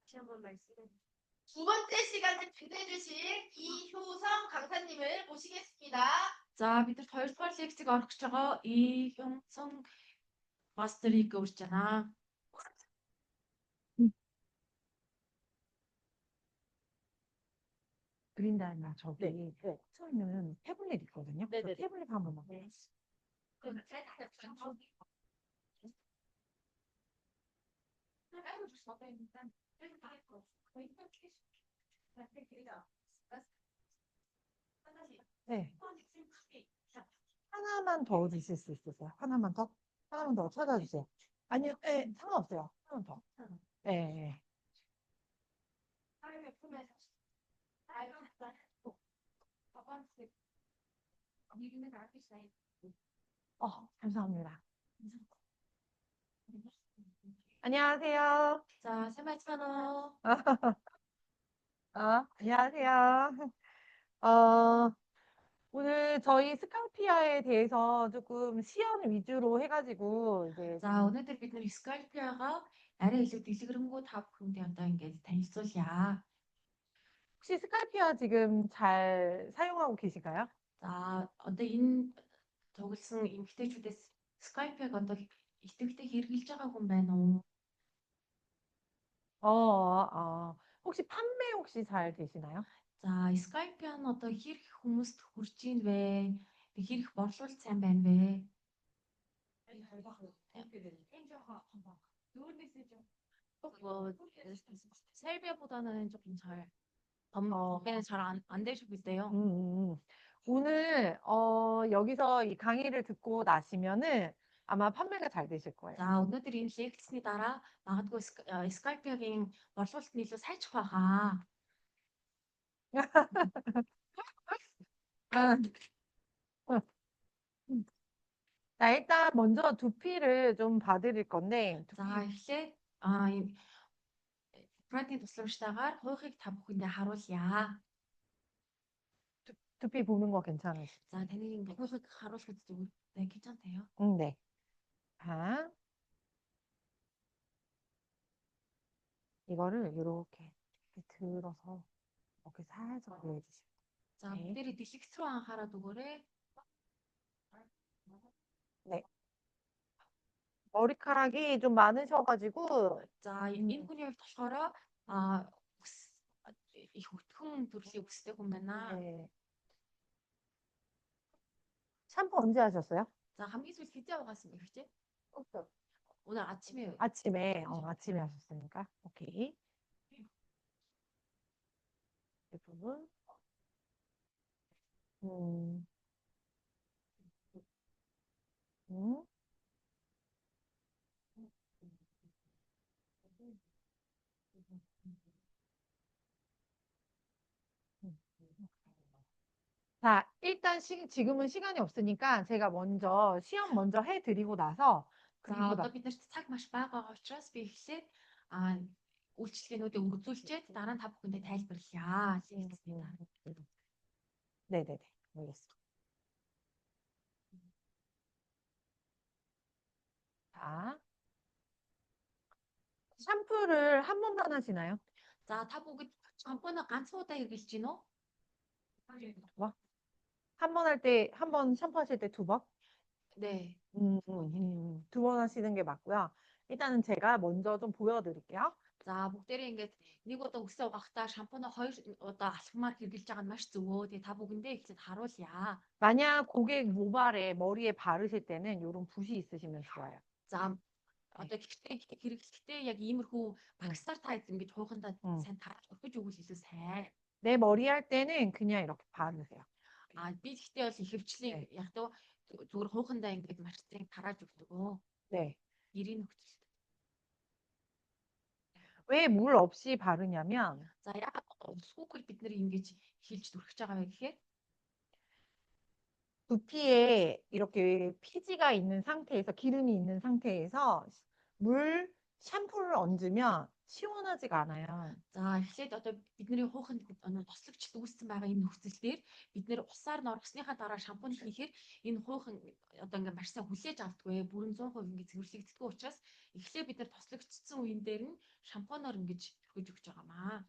다시 한번 말씀해. 두 번째 시간을 빛내주실 이효성 강사님을 모시겠습니다. За бид нар хоёрдугаар лекцийг орох гэж байгаа. Иhyun-сон мастерыг урьж байна. 그린다나 저기 서 있는 태블릿 있거든요. 그 네네네. 태블릿 한 번만. 네. 하나만 더 주실 수 있으세요? 하나만 더? 하나만 더 찾아주세요. 아니요, 네, 상관없어요. 하나만 더. 네, 네. 감사합니다. 안녕하세요. 자, 세마이츠마노. 안녕하세요. 오늘 저희 스카우피아에 대해서 조금 시연 위주로 해가지고 이제 За, өнөөдөр бид нэр Skype-ага арай илүү дэлгэрэнгүй та бүхэндээ одоо ингээд танилцуулъя. 혹시 스카이피아 지금 잘 사용하고 계신가요? За, одоо энэ тоглосон эмгтээчүүдээс Skype-ыг одоо идэвхтэй хэрэгжилж байгаа хүн байна уу? 혹시 판매 혹시 잘 되시나요? За, Skype-ын одоо хэр их хүмүүст хүрч ийн вэ? Тэг хэр их борлуулалт сайн байна вэ? 셀비아보다는 조금 잘 건배는 잘안 되시고 있대요. 오늘 여기서 이 강의를 듣고 나시면은 아마 판매가 잘 되실 거예요. За, өнөөдөр энэ лекцний дараа магадгүй Skype-ийн борлуулалт нь илүү сайжрах байхаа. 자, 일단 먼저 두피를 좀 봐드릴 건데 За, эхлээд энэ 프라이팅 тусламжтайгаар хуйхыг та бүхэндээ харуулъя. 두피 보는 거 괜찮으시죠? За, таны ингээ хуйхыг харуулахад зүгээр 괜찮대요. 네. 자, 이거를 이렇게 들어서 이렇게 살짝 내주시면. За, 네. бүгдээрээ дэлгэц рүү анхаараад өгөөрэй. 네. 머리카락이 좀 많으셔가지고 За, энэ хүний хувьд болохоор их өтгөн төрлийн үстэй хүн байна. 네. 샴푸 언제 하셨어요? За, хамгийн сүүлд хэзээ угаасан бэ хэ? 오늘 아침에 아침에 아침에 하셨으니까 오케이. 이 부분 음. 음. 자, 일단 지금은 시간이 없으니까 제가 먼저 시험 먼저 해드리고 나서 За, одоо бид нарт цаг маш бага учраас би эхлээд үйлчлэгээнүүдийг үргэлжлүүлчихэд дараа нь та бүхэндээ тайлбарлая. 네네네, 알겠습니다. 자, 샴푸를 한 번만 하시나요? За, та бүгд шампунаа ганц удаа хэрэглэж гин үү? 한 번 할 때, 한 번 샴푸하실 때 두 번? 네. 두 번 하시는 게 맞고요. 일단은 제가 먼저 좀 보여드릴게요. За, бүгдээрээ ингээд нэг удаа үсээ угаахтаа шампунаа хоёр удаа алхмаар хэрэглэж байгаа нь маш зөвөө. Тэгээ та бүхэндээ эхлээд харуулъя. 만약 고객 모발에 머리에 바르실 때는 이런 붓이 있으시면 좋아요. За, одоо хэрэглэхдээ яг иймэрхүү багсаар та ингэж хуухандаа сайн тарж өгч өгвөл илүү сайн. 내 머리 할 때는 그냥 이렇게 바르세요. Би гэхдээ бол ихэвчлэн яг зүгээр хуухандаа ингэж марцыг тарааж өгдөг. 네. ирийн нөхцөл. 왜 물 없이 바르냐면 За, яг усгүйгээр бид нэр ингэж хэлж зүрхэж байгаа вэ гэхээр 두피에 이렇게 피지가 있는 상태에서 기름이 있는 상태에서 물 샴푸를 얹으면 시원하지가 않아요. За эхлээд одоо бидний хууханд тослогч үүссэн байгаа энэ нөхцөл дээр бид нэр усаар н оргосныхаа дараа шампунь хийхээр энэ хуухан одоо ингээ маш сайн хүлээж авдаггүй бүрэн 100% ингээ цэвэрлэгддэг учраас эхлээд бид нар тослогдсон үеин дээр нь шампуноор ингэж хөргөж өгч байгаамаа.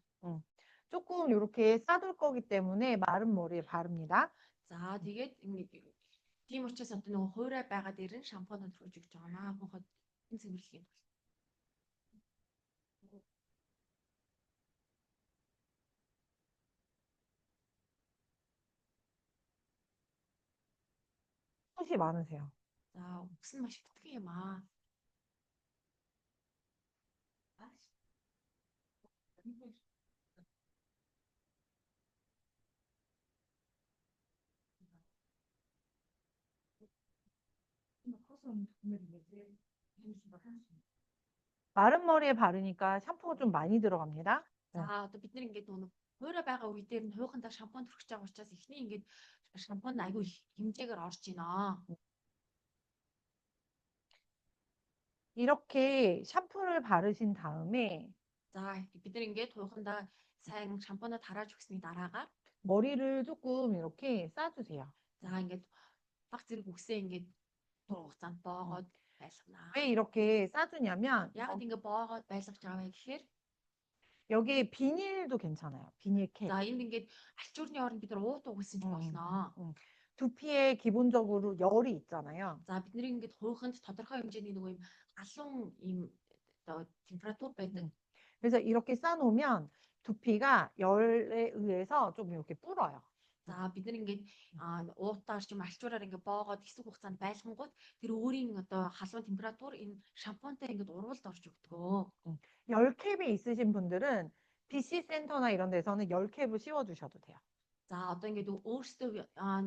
조금 이렇게 싸둘 거기 때문에 마른 머리에 바릅니다. За тэгээд тийм учраас одоо нөгөө хуурай байгаа дээр нь шампуноор хөргөж өгч байгаамаа. Хуухад цэвэрлэхийн тулд. 숱이 많으세요. За өвс нь маш битгий юм аа. 마른 머리에 바르니까 샴푸가 좀 많이 들어갑니다. За одоо бид нэр ингээд нөгөө хуурай байгаа үе дээр нь хуухандаа шампунь төрөх гэж байгаа учраас эхний ингээд шампунь айгүй их хэмжээгээр орж байна. 이렇게 샴푸를 바르신 다음에 За бид нэр ингээд хуухандаа сайн шампунаа тарааж өгсний дараагаар 머리를 조금 이렇게 싸주세요. за ингээд баг зэрэг үгсээ ингээд дур хугацаанд боогоод байлгана. 왜 이렇게 싸주냐면 Яг ингээд боогоод байлгаж байгаа вэ гэхээр 여기에 비닐도 괜찮아요. 비닐캡. за энд ингээд алчуурны оронд бид нар уут угсан ч болно. 두피에 기본적으로 열이 있잖아요. За бидний ингээд хууханд тодорхой хэмжээний нөгөө юм галуун юм одоо температур байдаг. 그래서 이렇게 싸놓으면 두피가 열에 의해서 좀 이렇게 불어요. За бид нар ингээд уутаар ч юм алчуураар ингээд боогоод хэсэг хугацаанд байлгангууд тэр өөрийн одоо халуун температур энэ шампунтай ингээд урвалд орж өгдөг. 열캡이 있으신 분들은 BC 센터나 이런 데서는 열캡을 씌워주셔도 돼요. За одоо ингээд өөрсдөө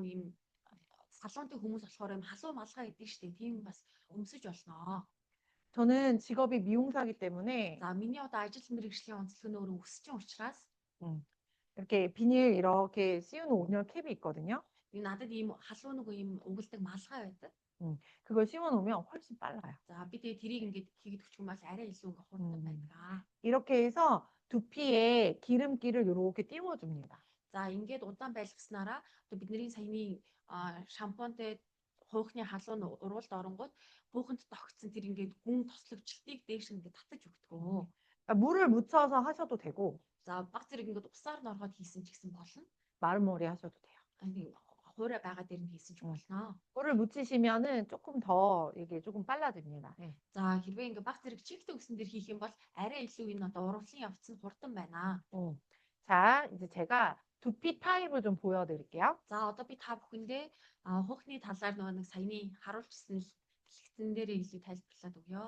ийм салуунтай хүмүүс болохоор юм халуун малгай гэдэг шүү дээ. Тийм бас өмсөж болно. 저는 직업이 미용사이기 때문에 За миний одоо ажил мэргэжлийн онцлог нь өөрөө өсчин учраас 이렇게 비닐 이렇게 씌우는 온열 캡이 있거든요. надад ийм халуун нэг ийм угалдаг малгай байдаг. 그걸 씌워놓으면 훨씬 빨라요. За би тэгээ тэрийг ингээд хийгээд өчгөн бас арай илүү ингээд хурдан байдаг. 이렇게 해서 두피에 기름기를 이렇게 띄워줍니다. За ингээд удаан байлгаснараа одоо бидний саяны шампунтэй хуухны халуун урвалд оронгууд бууханд тогтсон тэр ингээд гүн тослогчлтыг дээш ингээд татаж өгдөг. 물을 묻혀서 하셔도 되고 За баг зэрэг ингээд усаар н ороход хийсэн ч гэсэн болно. 마른 머리 하셔도 돼요. хуурай байгаа дээр нь хийсэн ч болно. 물을 묻히시면은 조금 더 이게 조금 빨라집니다. За хэрвээ ингээд баг зэрэг чигтэй үсэн дээр хийх юм бол арай илүү энэ одоо урвалын явц нь хурдан байна. 자, 이제 제가 두피 타입을 좀 보여드릴게요. За одоо би та бүхэндээ хуухны талаар нөгөө нэг саяны харуулчихсан хэлсэн дээрээ илүү тайлбарлаад өгье.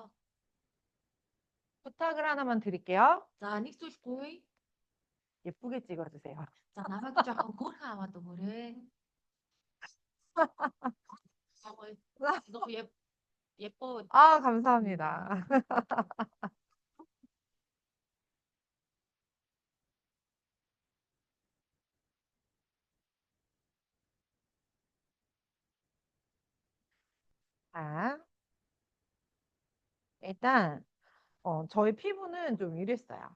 부탁을 하나만 드릴게요. За нэг зүйл гуй. 예쁘게 찍어주세요. За намайг жоохон хөөрхөн аваад өгөөрэй. 너무 예뻐. 아, 감사합니다. 자, 일단 저희 피부는 좀 이랬어요.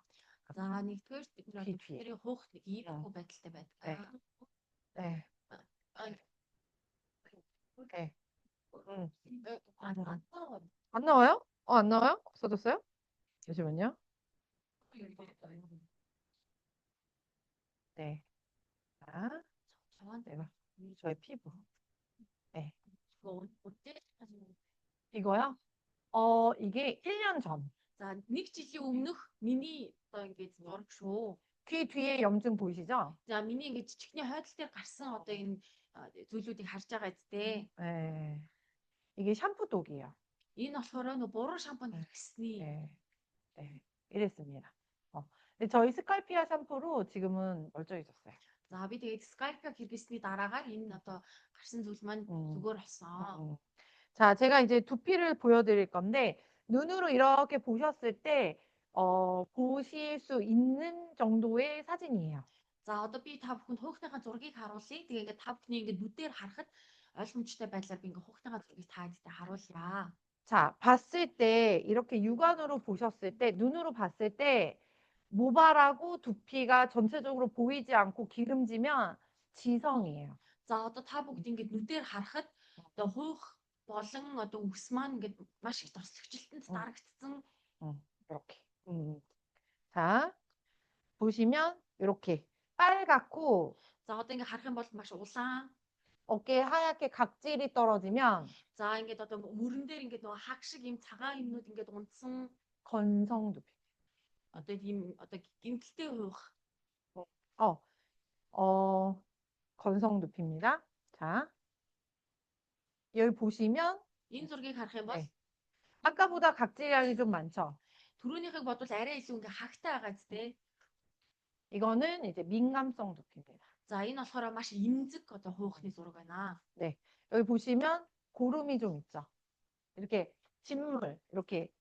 За нэгдүгээр бид нар 피 뒤에. бидний хуухт нэг иймэрхүү байдалтай байдаг. 네. 네. 안 나와요? 안 나와요? 없어졌어요? 잠시만요. 네. 자, 저한테 저의 피부. 네. 이거 어때? 이거요? 이게 1년 전. За нэг жилийн өмнөх миний одоо ингээд зураг шүү. 귀 뒤에 염증 보이시죠? За миний ингээд чихний хойдол дээр гарсан одоо энэ зүйлүүдийг харж байгаа зү. 네. 이게 샴푸 독이에요. Энэ болохоор нөө буруу шампунь хэрэгсний. 네. 네. 이랬습니다. 근데 저희 스칼피아 샴푸로 지금은 멀쩡해졌어요. За би тэгээд Skype хэрэгсний дараагаар энэ одоо гарсан зүйл маань зүгээр болсон. 자, 제가 이제 두피를 보여드릴 건데 눈으로 이렇게 보셨을 때 보실 수 있는 정도의 사진이에요. За одоо би та бүхэнд хуухныхаа зургийг харуулъя. Тэгээ ингээд та бүхний ингээд нүдээр харахад ойлгомжтой байдлаар би ингээд хуухныхаа зургийг та хэдтэй харуулъя. 자, 봤을 때 이렇게 육안으로 보셨을 때 눈으로 봤을 때 모발하고 두피가 전체적으로 보이지 않고 기름지면 지성이에요. За одоо та бүгд ингээд нүдээр харахад одоо хуух болон одоо үс маань ингээд маш их тослогчлолтод дарагдсан. 이렇게. 자, 보시면 이렇게 빨갛고 За одоо ингээд харах юм бол маш улаан. 어깨에 하얗게 각질이 떨어지면 За ингээд одоо мөрөн дээр ингээд нөгөө хаг шиг юм цагаан юмнууд ингээд унтсан 건성 두피. одоо ийм одоо гимтэлтэй хуух. 건성 두피입니다. 자, 여기 보시면 Энэ зургийг харах юм бол 네. 아까보다 각질량이 좀 많죠. түрүүнийхийг бодвол арай илүү ингээд хагтай байгаа зү. 이거는 이제 민감성 두피입니다. За энэ болохоор маш эмзэг одоо хуухны зураг байна. 네, 여기 보시면 고름이 좀 있죠. 이렇게 진물 이렇게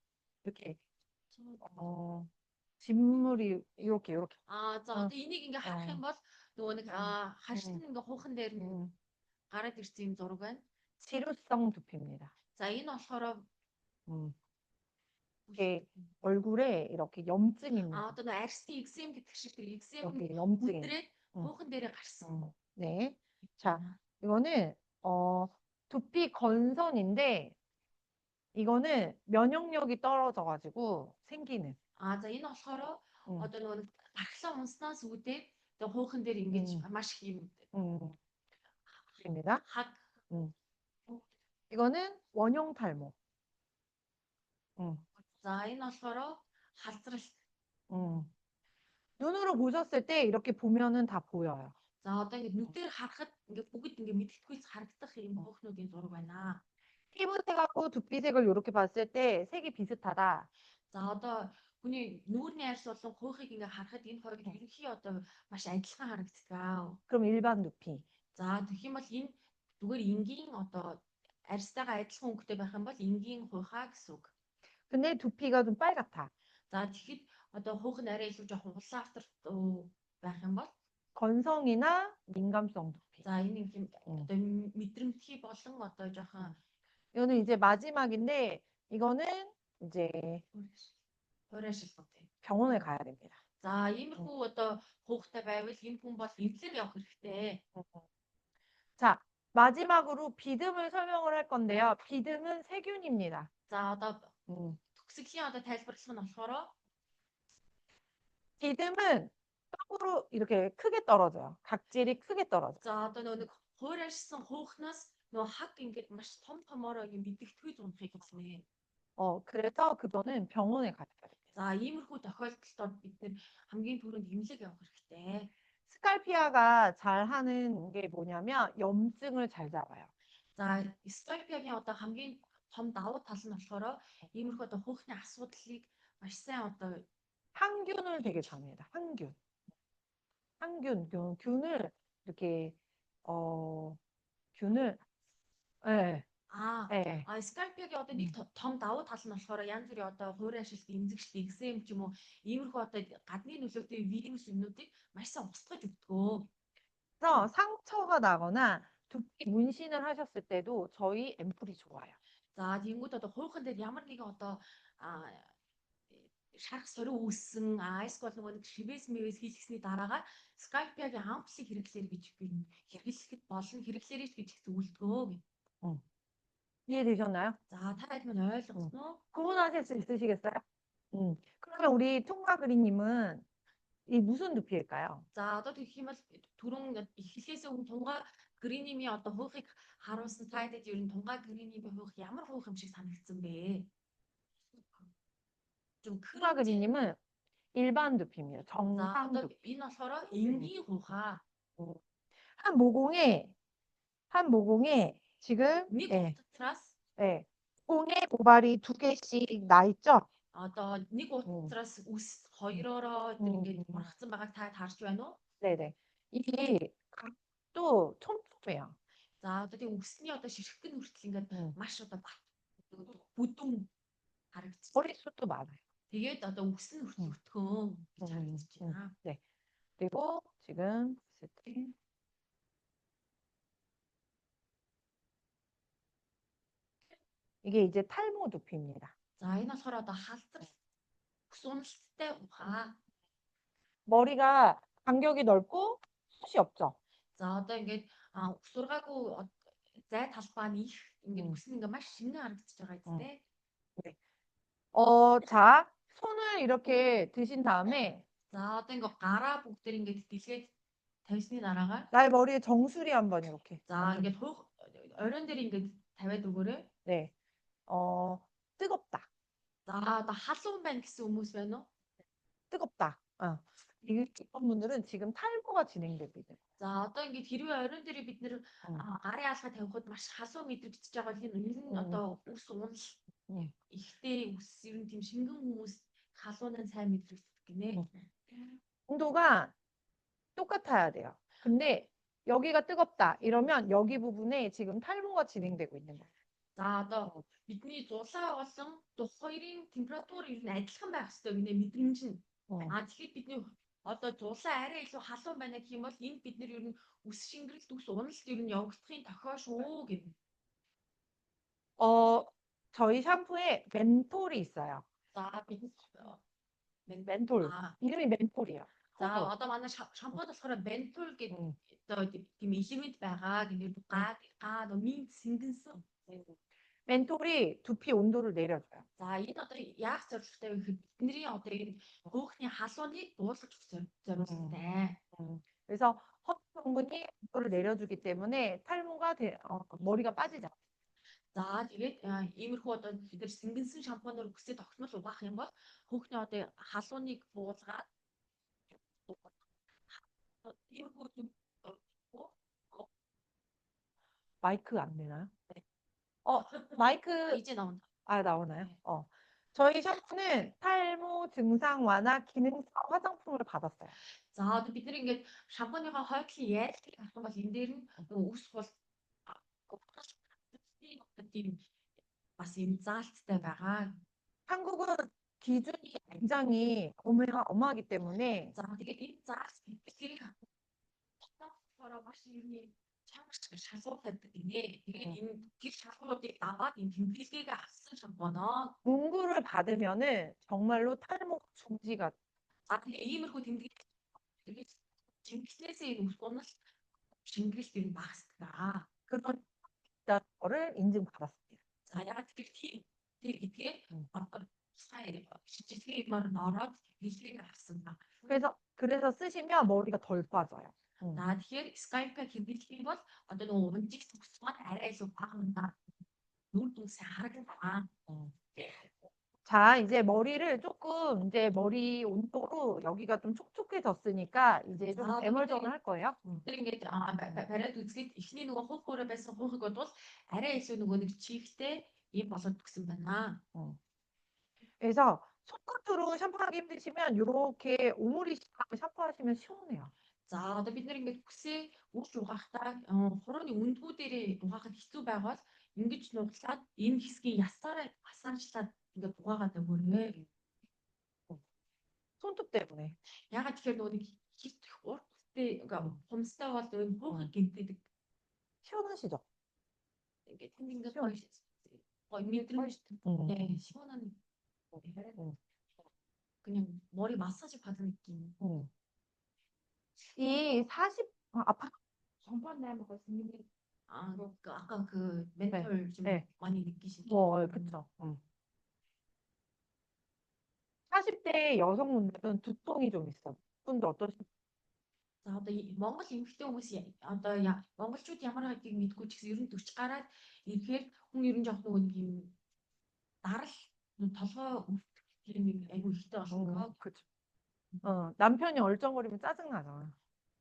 진물이 이렇게 А за одоо энийг ингээд харах юм бол нөгөө нэг хашин ингээд хуухан дээр гараад ирсэн юм зураг байна. 치루성 두피입니다. За энэ болохоор 이게 얼굴에 이렇게 염증입니다. одоо нөгөө арьсны экзем гэдэг шиг тэр экзем 여기 염증이. өдрөө хуухан дээрээ гарсан. 네, 자, 이거는 두피 건선인데 이거는 면역력이 떨어져가지고 생기는. А за энэ болохоор одоо нөгөө тархлаа унснаас үүдээ одоо хуухан дээр ингэж маш их юм 입니다. хаг 이거는 원형 탈모. За энэ болохоор халзрал. 눈으로 보셨을 때 이렇게 보면은 다 보여요. За одоо ингэ нүдээр харахад ингэ бүгд ингэ мэддэхгүйс харагдах юм хуухнуудын зураг байна. 피부색하고 두피색을 이렇게 봤을 때 색이 비슷하다. За одоо хүний нүүрний арьс болон хуухыг ингэ харахад энэ хоёрыг ерөнхий одоо маш адилхан харагддаг. 그럼 일반 두피. За тэгэх юм бол энэ зүгээр энгийн одоо арьстайгаа адилхан өнгөтэй байх юм бол энгийн хуухаа гэсэн үг. 근데 두피가 좀 빨갛다. За тэгэхэд одоо хуух нь арай илүү жоохон улаавтар байх юм бол 건성이나 민감성 두피. за энэ юм одоо мэдрэмтгий болон одоо жоохон 이거는 이제 마지막인데 이거는 이제 хуурайшилтууд. 병원에 가야 됩니다. За иймэрхүү одоо хуухтай байвал энэ хүн бол эвлэр явах хэрэгтэй. 자, 마지막으로 비듬을 설명을 할 건데요. 비듬은 세균입니다. За одоо төгсгөлийн одоо тайлбарлах нь болохоор 비듬은 떡으로 이렇게 크게 떨어져요. 각질이 크게 떨어져. за одоо нэг хуурайшсан хуухнаас нөө хаг ингээд маш томороо юм мэддэхүй зунахыг хэлнэ. 그래서 그거는 병원에 가야 돼요. За иймэрхүү тохиолдолд бид нэр хамгийн түрүүнд эмнэлэг явах хэрэгтэй. 스칼피아가 잘 하는 게 뭐냐면 염증을 잘 잡아요. За скальпиагийн одоо хамгийн том давуу тал нь болохоор иймэрхүү одоо хуухны асуудлыг маш сайн одоо 항균을 되게 잡니다. 균을 이렇게 균을 예. скальпиагийн одоо нэг том давуу тал нь болохоор янз бүрийн одоо хуурайшилт, эмзэгшилт, экзем ч юм уу иймэрхүү одоо гадны нөлөөтэй вирус юмнуудыг маш сайн устгаж өгдөг. 그래서 상처가 나거나 두피 문신을 하셨을 때도 저희 앰플이 좋아요. За тиймүүд одоо хуухан дээр ямар нэгэн одоо шарах сорин үүссэн эсвэл нөгөө нэг шивэс мэвэс хийлгэсний дараагаар скальпиагийн амплыг хэрэглэхээр гэж хэрэглэхэд болон хэрэглээрэй гэж зөвлөдгөө. 이해되셨나요? За та хэд минь ойлгосноо? 구분하실 수 있으시겠어요? 그러면 우리 통과그리님은 이 무슨 두피일까요? За одоо тэгэх юм бол түрүүн эхлээс өмнө тунгаа гриними одоо хуухыг харуулсан слайдад ер нь тунгаа гриними хуухямар хуух юм шиг санагдсан бэ? 좀 통과그리님은 일반 두피입니다. 정상 одоо 두피. энэ болохоор энгийн хуухаа. 한 모공에 지금 нэг утраас 공에 모발이 2개씩 나 있죠? одоо нэг утраас үс хоёроо ингээд маргацсан байгааг та харж байна уу? 네네. 이게 각도 촘촘해요. За одоо тийм үсний одоо ширхгэн хүртэл ингээд маш одоо бүдүүн харагдчих. 머리숱도 많아요. Тэгээд одоо үс нь хүртэл өтгөн гэж харагдаж байна. 네. 그리고 지금 봤을 때 이게 이제 탈모 두피입니다. За энэ болохоор одоо халдвар ус уналттай ухаа. 머리가 간격이 넓고 숱이 없죠. За одоо ингээд ус ургаагүй зай талбай нь их ингээд 음. ус нь ингээд маш шинэ харагдаж байгаа үстэй. 자, 손을 이렇게 드신 다음에 За одоо ингээд гараа бүгдээр ингээд дэлгээд тавьсны дараагаар 나의 머리에 정수리 한번 이렇게. за ингээд хуух оройн дээр ингээд тавиад өгөөрэй. 네. 뜨겁다. За одоо халуун байна гэсэн хүмүүс байна уу? 뜨겁다. 이런 분들은 지금 탈모가 진행되고 있는 거예요. За одоо ингээд хэрвээ оройн дээр бид нэр гарын хаалгаа тавихад маш халуун мэдрэгдэж байгаа бол энэ нь одоо ус унал ихтэй ус ер нь тийм шингэн хүмүүс халуунаа сайн мэдрэгдэх гинэ. 온도가 똑같아야 돼요. 근데 여기가 뜨겁다 이러면 여기 부분에 지금 탈모가 진행되고 있는 거예요. За одоо бидний зулаа болон дух хоёрын температур ер нь адилхан байх хэрэгтэй гинэ мэдрэмж нь. Тэгэхээр бидний одоо зулаа арай илүү халуун байна гэх юм бол энд бид нэр ер нь ус шингэрэлт ус уналт ер нь явагдахын тохиол шүү гэнэ. 저희 샴푸에 멘톨이 있어요. За бид 멘톨. 이름이 멘톨이에요. за одоо манай шампунь болохоор бентул гэдэг одоо тийм элемент байгаа гэнэ гаа минт сэнгэнсэн. 멘톨이 두피 온도를 내려줘요. За энэ одоо яах зорилготой вэ гэхэд бидний одоо энэ хөөхний халууныг дуулах зорилготой. 그래서 허브 성분이 온도를 내려주기 때문에 탈모가 머리가 빠지지 않아요. За тэгээд иймэрхүү одоо бид нар сэнгэнсэн шампунаар үсээ тогтмол угаах юм бол хөөхний одоо халууныг буулгаад 마이크 안 되나요? 네. 마이크 이제 나온다. 나오나요? 저희 샴푸는 탈모 증상 완화 기능성 화장품을 받았어요. За одоо бид нар ингээд шампуныхаа хойдлын яалтыг авах юм бол энэ дээр нь ус бол тийм бас юм заалттай байгаа. 한국은 기준이 굉장히 엄하기 때문에 За тэгээд энэ заалт бидгийг болохоор маш юм чамш шалгуулдаг гинэ. Тэгээд энэ гэр шалгуулуудыг аваад энэ тэмдэглэгийг авсан шампуноо 문구를 받으면은 정말로 탈모 중지가. за тэгээд иймэрхүү тэмдэглэл тэгээд тэмдэглээсээ энэ ус унал шингэрэлт юм багасдаг. 그런 거를 인증받았습니다. За ягаад тэгэхээр тэр гэдгээ одоо сайн шинжилгээ мөр ороод тэмдэглэгийг авсан ба. 그래서 쓰시면 머리가 덜 빠져요. За тэгэхээр Skype хэрэглэх юм бол одоо нөгөө унжиг төгсгөл арай илүү багна. нүр дүнсээ харагдана. 자, 이제 머리를 조금 이제 머리 온도로 여기가 좀 촉촉해졌으니까 이제 좀 대멀전을 할 거예요. Тэр ингээд бариад үзгээд эхний нөгөө хуух хөөрэ байсан хуухыг бодвол арай илүү нөгөө нэг чихтэй ийм болоод тгсэн байна. 그래서 손끝으로 샴푸하기 힘드시면 이렇게 오므리시고 샴푸하시면 시원해요. За одоо бид нэр ингээд үсээ үрж угаахдаа хурууны үндгүү дээрээ угаахад хэцүү байгаад ингэж нуглаад энэ хэсгийг ясаарчлаад ингээд угаагаад өгөөрэй. 손톱 때문에. Ягаад тэгэхээр нөгөө нэг хит урттай ингээд хумстай бол энэ хуухыг гэмтээдэг. 시원하시죠? Ингээд ингээд гоё мэдрэмж 시원한 그냥 머리 마사지 받은 느낌. 이 40 아파. 전번 날 먹었으면 아까 그 멘털 좀 네. 많이 느끼시죠? 그렇죠. 40대 여성분들은 두통이 좀 있어요. 분들 어떠신가요? За одоо Монгол эмэгтэй хүмүүс одоо монголчууд ямар хайдгийг мэдгүй ч гэсэн ер нь 40 гараад ирэхээр хүн ер нь жоох нөгөө нэг юм дарал толгой өвдөх юм айгүй ихтэй болчихгоо. 그렇죠. 남편이 얼쩡거리면 짜증나잖아.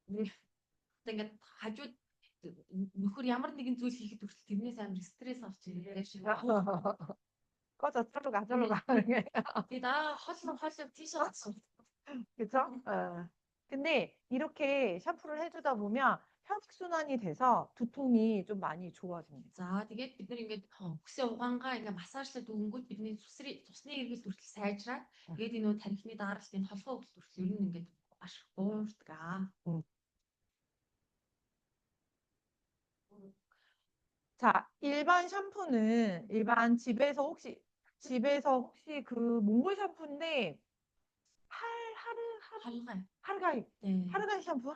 Одоо ингээд хажууд нөхөр ямар нэгэн зүйл хийхэд хүртэл тэрнээс амар стресс авч ирэх шиг. 꺼져, 저로 가. Тэгээд хол тийш авсан. 그렇죠? 근데 이렇게 샴푸를 해주다 보면 혈액순환이 돼서 두통이 좀 많이 좋아집니다. За тэгээд бид нар ингээд хүсээ угаангаа ингээд массажлаад өгөнгөт бидний цусны эргэлт хүртэл сайжраад тэгээд энэ нөө тархины даралтын толгой өвдөлт хүртэл ер нь ингээд маш буурдаг. 자, 일반 샴푸는 일반 집에서 혹시 그 몽골 샴푸인데 халгай. 하르가이 샴푸?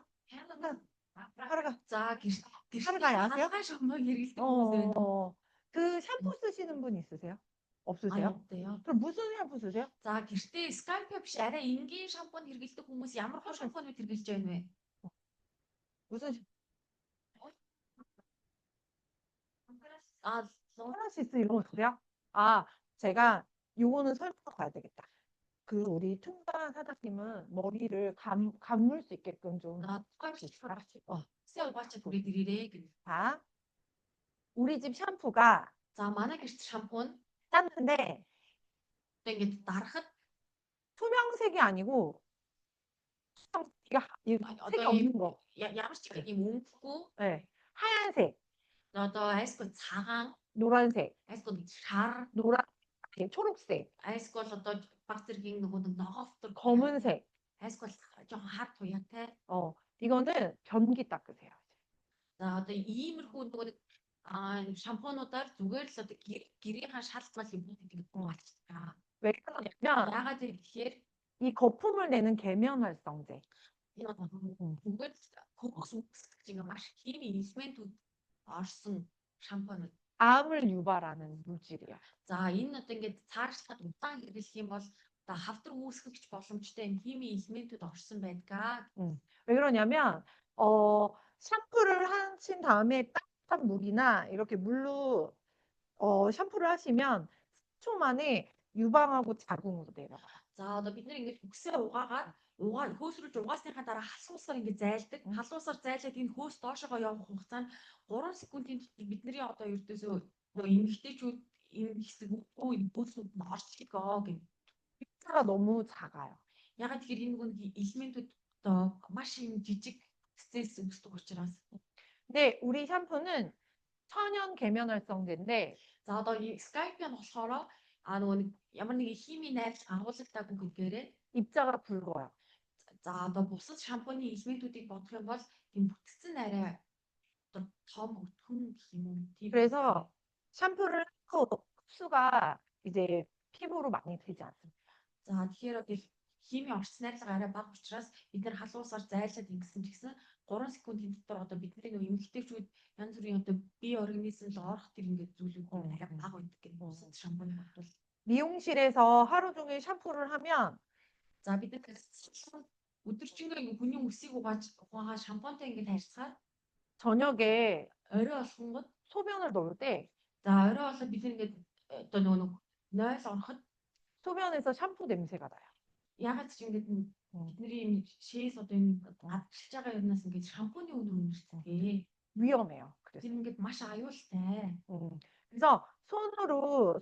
하르가. За гэртээ халгай 아세요? халгай шампунь хэрэглэдэг хүмүүс байна. 그 샴푸 쓰시는 분 있으세요? 없으세요? 없대요. 그럼 무슨 샴푸 쓰세요? За гэртээ скальпе биш арай энгийн шампунь хэрэглэдэг хүмүүс ямар хөө шампунь хэрэглэж байна вэ? 무슨 А 플라시스 이런 거 쓰세요? 아, 제가 요거는 설명을 가야 되겠다. 그 우리 툰바 사장님은 머리를 감을 수 있게끔 좀 скальпе 어. сэл бач бүрээд ирээрээ гэнэ. 자, 우리 집 샴푸가 За манай гэрт шампунь 짰는데 одоо ингэж дарахад 투명색이 아니고 색이 одоо 없는 거. ямар ч юм өнгөгүй 네. 하얀색, одоо айсгүй цагаан 노란색, айсгүй шар 노란색, 초록색, айсгүй бол одоо баг зэргийн нөгөө ногоовтор 검은색. айсгүй жоохон хар туяатай. 이거는 변기 닦으세요. За одоо иймэрхүү нөгөө шампунуудаар зүгээр л одоо гэрийнхаа шалтгаал юм гэдэг болчихсон. 왜 그러냐면 Яагаад гэхээр 이 거품을 내는 계면활성제. энэ зүгээр хөвгс үсгэж ингээ маш хими элементүүд орсон шампунууд. 암을 유발하는 물질이야. За энэ одоо ингээд цаарчлахад удаан хэрэглэх юм бол одоо хавдар үүсгэж боломжтой юм хими элементүүд орсон байдаг. 왜 그러냐면 샴푸를 하신 다음에 따뜻한 물이나 이렇게 물로 샴푸를 하시면 10초 만에 유방하고 자궁으로 내려가요. За одоо бид нэр ингээд үгсээ угаагаад хөөсрүүлж угаасныхаа дараа халуусаар ингээд зайлдаг. Халуусаар зайлаад энэ хөөс доошогоо явах хугацаа нь 3 секундын дотор бидний одоо ердөөсөө нөгөө эмэгтэйчүүд энэ хэсэг үгүй бөөснүүд нь орж идэг гэх. 숫자가 너무 작아요. Ягаад тэгэхээр энэ нөгөө элементүүд одоо маш юм жижиг стресс үүсдэг учраас. 근데 우리 샴푸는 천연 계면활성제인데 За одоо ಈ Skype нь болохоор нөгөө ямар нэг хими найрч агуулгатаагүй гэдгээрээ 입자가 붉어요. за одоо бусад шампуны элементүүдийг бодох юм бол тийм бүтцэн арай одоо том өтгөн гэх юм уу. 그래서 샴푸를 흡수가 이제 피부로 많이 되지 않습니다. За тэгэхээр одоо хими орц найрлага арай бага учраас бид нар халуусаар зайлшаад ингэсэн ч гэсэн 3 секундын дотор одоо бидний нөгөө эмэгтэйчүүд янз бүрийн одоо бие организмд орох тэр ингээд зүйлүүд арай бага байдаг гэх бусад шампуны бол 미용실에서 하루 종일 샴푸를 하면 за бид нар өдөржингөө ингээ хүний үсийг угаага шампунтай ингээд харьцахаар 저녁에 орой болгонгод 소변을 넣을 때 за орой болоод бид нар ингээд одоо нөгөө нойл ороход 소변에서 샴푸 냄새가 나요. ягаад ч ингээд бидний юм шээс одоо энэ гадчилж байгаа юмнаас ингээд шампуны үнэ үнэртэй. 위험해요. 그래서. Тэр ингээд маш аюултай. 그래서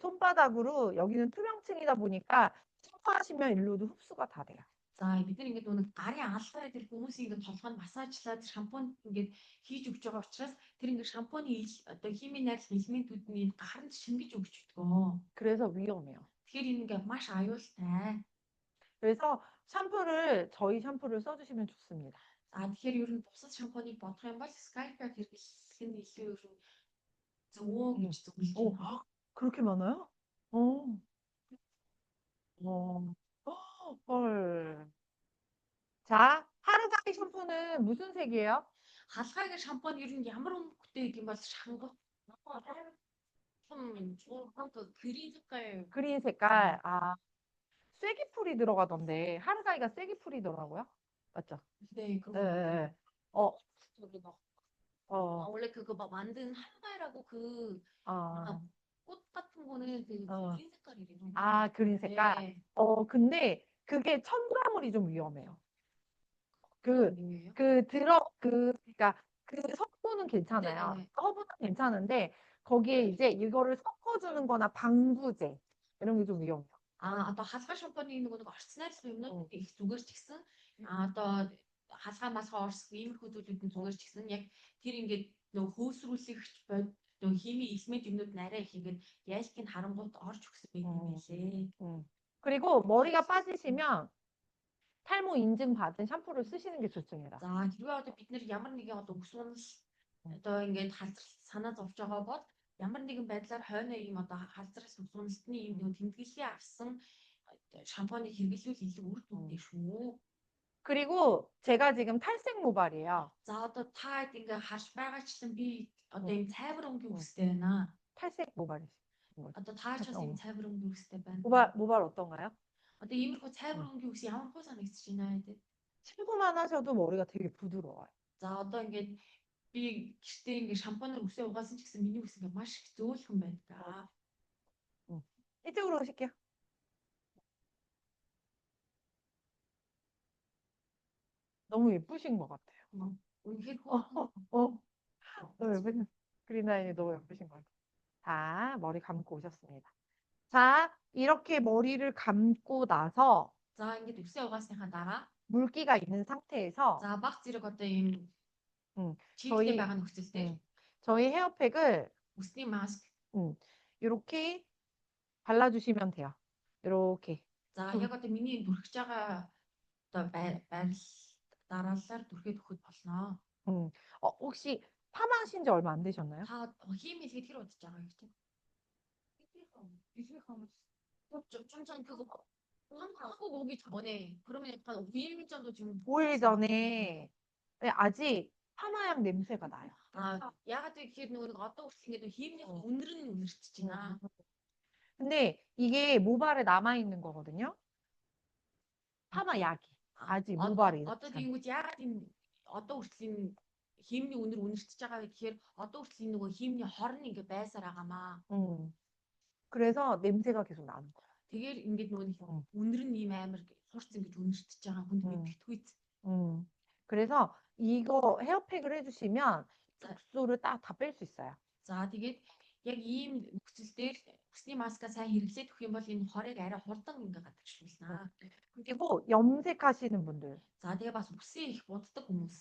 손바닥으로 여기는 투명층이다 보니까 샴푸하시면 일로도 흡수가 다 돼요. За бид нар ингээд нөгөө гарын албараа тэр хүмүүсийн ингээд толгойд массажлаад шампунь ингээд хийж өгч байгаа учраас тэр ингээд шампуны одоо хими найрлах элементүүд нь гаранд шингэж өгч өгдөг. 그래서 위험해요. Тэгэхээр энэ ингээд маш аюултай. 그래서 저희 샴푸를 써주시면 좋습니다. За тэгэхээр ер нь бусад шампуныг бодох юм бол Skype хэрэглэх нь илүү ер нь зөвөө гэж зөвлөж байна. 그렇게 많아요? 헐. 자, 하르가이 샴푸는 무슨 색이에요? Халгайг шампунь ер нь ямар өнгөтэй юм бол шангав. 그린 색깔. 그린 색깔. 쐐기풀이 들어가던데 하르가이가 쐐기풀이더라고요. 맞죠? 네, 그런 거 네. 같아요. 원래 그거 막 만든 한가이라고 꽃 같은 거는 그 그린 색깔이래요. 그린 색깔. 네. 근데 그게 첨가물이 좀 위험해요. 아니에요? 그러니까 그 성분은 괜찮아요. 네네. 허브는 괜찮은데 거기에 이제 이거를 섞어주는 거나 방부제 이런 게 좀 위험해요. Одоо халгай шампуны нөгөө орцнайлах юмнууд их зүгээр ч гэсэн одоо халгай масгаа орсох иймэрхүү зүйлүүд нь зүгээр ч гэсэн яг тэр ингээд нөгөө хөөсрүүлэгч бод нөгөө хими элемент юмнууд нарай их ингээд яйлтыг харангуут орж өгсөн юм билээ. 그리고 머리가 빠지시면 탈모 인증 받은 샴푸를 쓰시는 게 좋습니다. За хэрвээ одоо бид нэр ямар нэгэн одоо өс унал одоо ингээд халзрал санаа зовж байгаа бол ямар нэгэн байдлаар хойно ийм одоо халзрал суналтны ийм нэг тэмдэглэлийн авсан шампуныг хэрэглүүл илүү үр дүнтэй шүү. 그리고 제가 지금 탈색 모발이에요. За одоо та ингээ харж байгаачлан би одоо ийм цайвар өнгийн үстэй байна. 탈색 모발이. Одоо таач бас ийм цайвар өнгийн үстэй байна. 모발 어떤가요? Одоо иймэрхүү цайвар өнгийн үс ямар хөө санагдаж байна гэдэг. 실고만 하셔도 머리가 되게 부드러워요. За одоо ингээд би гэртээ ингээ шампунаар үсээ угаасан ч гэсэн миний үс ингээ маш их зөөлхөн байдаг. 이쪽으로 오실게요. 너무 예쁘신 것 같아요. Үнэхээр 너무 예쁘신, 그린아이님 너무 예쁘신 것 같아요. 자, 머리 감고 오셨습니다. 자, 이렇게 머리를 감고 나서 За ингээд үсээ угаасныхаа дараа 물기가 있는 상태에서 за баг зэрэг одоо ийм 저희 чиглэлтэй байгаа нөхцөлтэй 저희 헤어팩을 үсний маск 이렇게 발라주시면 돼요. 이렇게. за яг одоо миний энэ бүрхэж байгаа одоо байрал дараалалаар дүрхээд өгөхөд болно. 혹시 파마하신 지 얼마 안 되셨나요? Та хиймэл хэд хэр удаж байгаа юм бэ? 좀 전 그거 한국 오기 전에 그러면 약간 5일 정도 지금 5일 전에 아직 파마향 냄새가 나요. 아 ягаад гэхээр нөгөө одоо хүртэл ингээд хиймний үнэр нь үнэрчиж байна. 근데 이게 모발에 남아 있는 거거든요. 파마약이 아직 모발이. Одоо тиймүүд ягаад энэ одоо хүртэл энэ хиймний үнэр үнэрчиж байгаа вэ гэхээр одоо хүртэл энэ нөгөө хиймний хор нь ингээд байсаар байгаамаа. 그래서 냄새가 계속 나는 거예요. Тэгэхээр ингээд нөгөө үнэр нь ийм амар хурц ингэж үнэрчиж байгаа хүнд мэдгэдэггүй. 그래서 이거 헤어팩을 해주시면 국수를 딱 다 뺄 수 있어요. За тэгээд яг ийм нөхцөл дээр усны маска сайн хэрэглээд өгөх юм бол энэ хорыг арай хурдан ингээд гадагшуулна. 그리고 염색하시는 분들. За тэгээ бас үсээ их буддаг хүмүүс.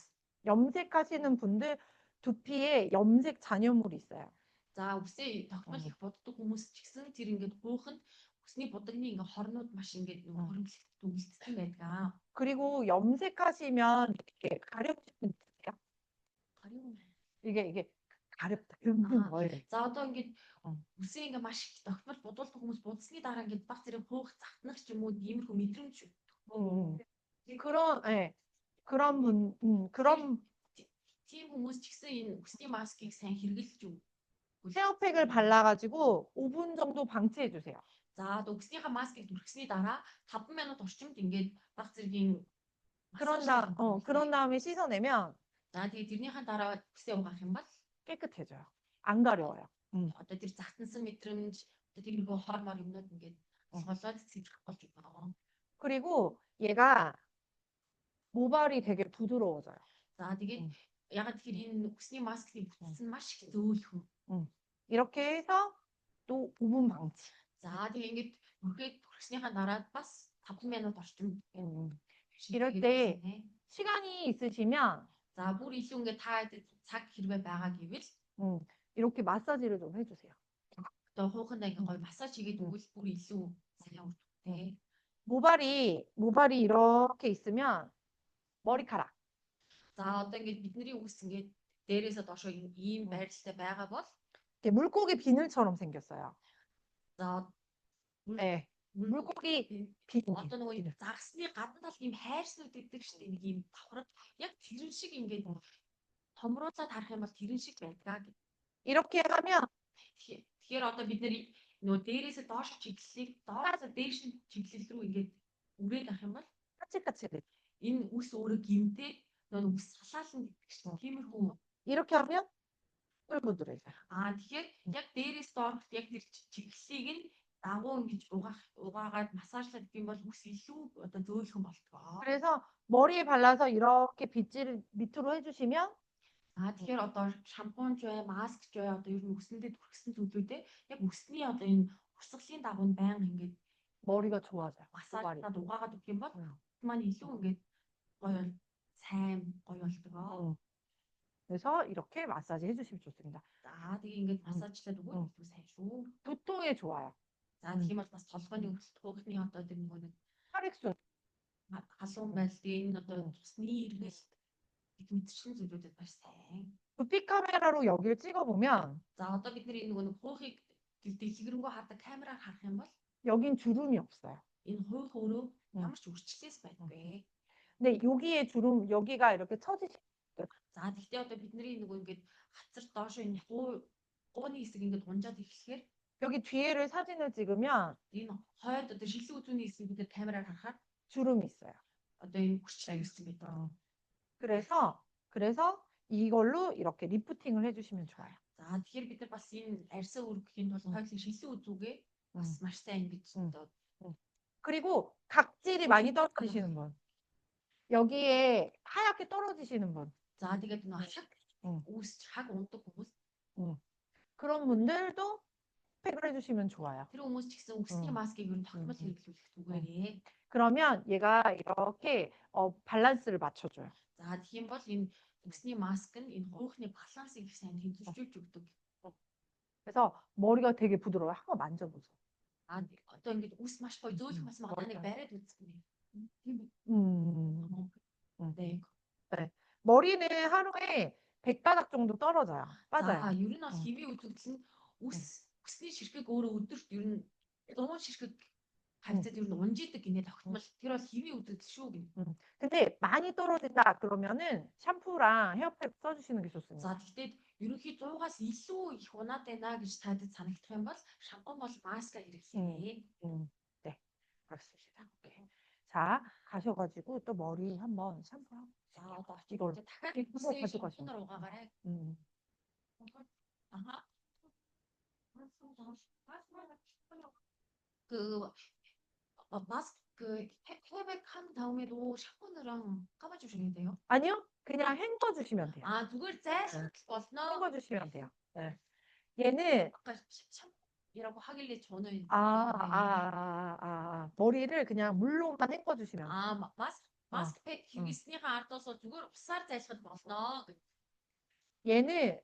염색하시는 분들 두피에 염색 잔여물이 있어요. За үсээ тогтмол их буддаг хүмүүс ч гэсэн тэр ингээд бууханд усны будагны ингээд хорнууд маш ингээд хөрөнгөлөлтөд үлдсэн байдаг. 그리고 염색하시면 이렇게 가렵지는 있으세요? 이게 가렵다. 거예요. За одоо ингээд үсээ ингээд маш их тогтмол будуулдаг хүмүүс будсны дараа ингээд баг зэрэг хуух захнах ч юм уу иймэрхүү мэдрэмж 그런 тийм хүмүүс ч гэсэн энэ үсний маскыг сайн хэрэглэж өг. 헤어팩을 발라가지고 5분 정도 방치해 주세요. За үснийхаа маскыг дүрхсний дараа 5 минут орчимд ингээд баг зэргийн 그런 다음에 씻어내면 за тэгээд тэрнийхээ дараа үсээ угаах юм бол 깨끗해져요. 안 가려워요. одоо тэр загтансан мэдрэмж одоо тэр нөгөө хормор юмнууд ингээд голоод цэцгэх болж байгаа. 그리고 얘가 모발이 되게 부드러워져요. За тэгээд ягаад тэгэхээр энэ үсний маскны бүтц нь маш их зөөлхөн. 이렇게 해서 또 5분 방치. За тэгээд ингээд бүрхээд хүрхснийхаа дараа бас 5 минут орчим. 이럴 때 시간이 있으시면 за бүр илүү ингээд та цаг хэрвээ байгаа гэвэл 이렇게 마사지를 좀 해주세요. одоо хууханд ингээд гоё массаж хийгээд өгвөл бүр илүү сайн үрдүнтэй. 모발이 이렇게 있으면 머리카락. За одоо ингээд бидний үс ингээд дээрээсээ доошоо ийм байралтай байгаа бол 물고기 비늘처럼 생겼어요. за 네. 물고기 비늘. одоо нөгөө загсны гадна тал ийм хайрснууд гэдэг шүү дээ. Нэг ийм давхраг яг тэрэн шиг ингээд томруулаад харах юм бол тэрэн шиг байдаг. 이렇게 하면 тэгэхээр одоо бид нөгөө дээрээсээ доош чиглэлийг доороос дээш чиглэл рүү ингээд үрээд авах юм бол 까칠까칠해. энэ үс өөрөө гимтэй нөгөө үс салаална гэдэг чинь тиймэрхүү. 이렇게 하면 뿔부드러워요. Тэгэхээр яг дээрээс доорх яг тэр чиглэлийг нь дагуу ингэж угаагаад массажлаад гэх юм бол үс илүү одоо зөөлхөн болтгоо. 그래서 머리에 발라서 이렇게 빗질을 밑으로 해주시면 тэгэхээр одоо шампунж бай, маскч бай одоо ер нь үсэндээ түрхсэн зүйлүүдээ яг үсний одоо энэ урсгалын дагуу байнга ингэж 머리가 좋아져요. массажлаад угаагаад өгөх юм бол маань илүү ингэж гоё сайн гоё болтгоо. 그래서 이렇게 마사지 해주시면 좋습니다. За тэгээ ингэж массажлаад өгвөл илүү сайн шүү. 두통에 좋아요. За тийм бол бас толгойн өвөлт хуухны одоо тэр нөгөө нэг 혈액순. халуун байдал тэгээ энэ одоо цусны эргэлт бид мэдчихсэн зүйлүүдэд маш сайн. 두피 카메라로 여기를 찍어보면 За одоо бид нар энэ нөгөө хуухыг дэлгэрэнгүй хардаг камераар харах юм бол 여긴 주름이 없어요. энэ хуухь өөрөө ямар ч үрчлээс байдаггүй. 근데 여기에 주름, 여기가 이렇게 처지시 За тэгтээ одоо бидний нөгөө ингээд хацар доош энэ хууны хэсэг ингээд унжаад эхлэхээр 여기 뒤에를 사진을 찍으면 энэ хойд одоо шилэн үзүүний хэсэг бид нар камераар харахаар 주름이 있어요. одоо энэ үрчлээ гэсэн байдаг. 그래서 이걸로 이렇게 리프팅을 해주시면 좋아요. За тэгэхээр бид нар бас энэ арьсаа өргөхийн тулд хойдлын шилэн үзүүгээ бас маш сайн ингэж одоо 그리고 각질이 많이 떨어지시는 분. 여기에 하얗게 떨어지시는 분. за тэгээд нөгөө хаг 응. үүсч хаг ундаг хүмүүс 그런 분들도 팩을 해주시면 좋아요. тэр хүмүүс ч гэсэн үсний маскыг ер нь тогтмол хэрэглүүлэх зүгээрээ. 그러면 얘가 이렇게 밸런스를 맞춰줘요. За тэгэх юм бол энэ үсний маск нь энэ хуухны балансыг их сайн тэнцвэржүүлж өгдөг. 그래서 머리가 되게 부드러워요. 한번 만져보세요. А одоо ингээд үс маш гоё зөөлөх бас магааныг бариад үзэх юм. 네. 머리는 하루에 100가닥 정도 떨어져요. 빠져요. За ер нь бол хэвийн үзэгдэл нь үсний ширхэг өөрөө өдөрт ер нь 100 ширхэг харьцаад ер нь унжидаг гинэ тогтмол тэр бол хэвийн үзэгдэл шүү гин. 근데 많이 떨어진다 그러면은 샴푸랑 헤어팩 써주시는 게 좋습니다. За тэгтээ ерөнхий 100-аас илүү их унаад байна гэж таад санагдах юм бол шампунь бол маска хэрэглэе. 네, 그렇습니다. 오케이. 자, 가셔가지고 또 머리 한번 샴푸하고. За одоо 이걸 очиж дахиад 이거 үсээ 가지고 шампунаар угаагаарай. 아하. 그 마스크 그 헤어백 한 다음에도 샴푸랑 감아주시면 돼요. 아니요, 그냥 헹궈주시면 돼요. 아, 그걸 짤 болно. 헹궈주시면 돼요. 네. 얘는 아까 샴푸이라고 하길래 저는 머리를 그냥 물로만 헹궈주시면 돼요. 아, 마스크팩 хэрэглэснийхээ ардаас зүгээр усаар зайлшгах болно. 얘는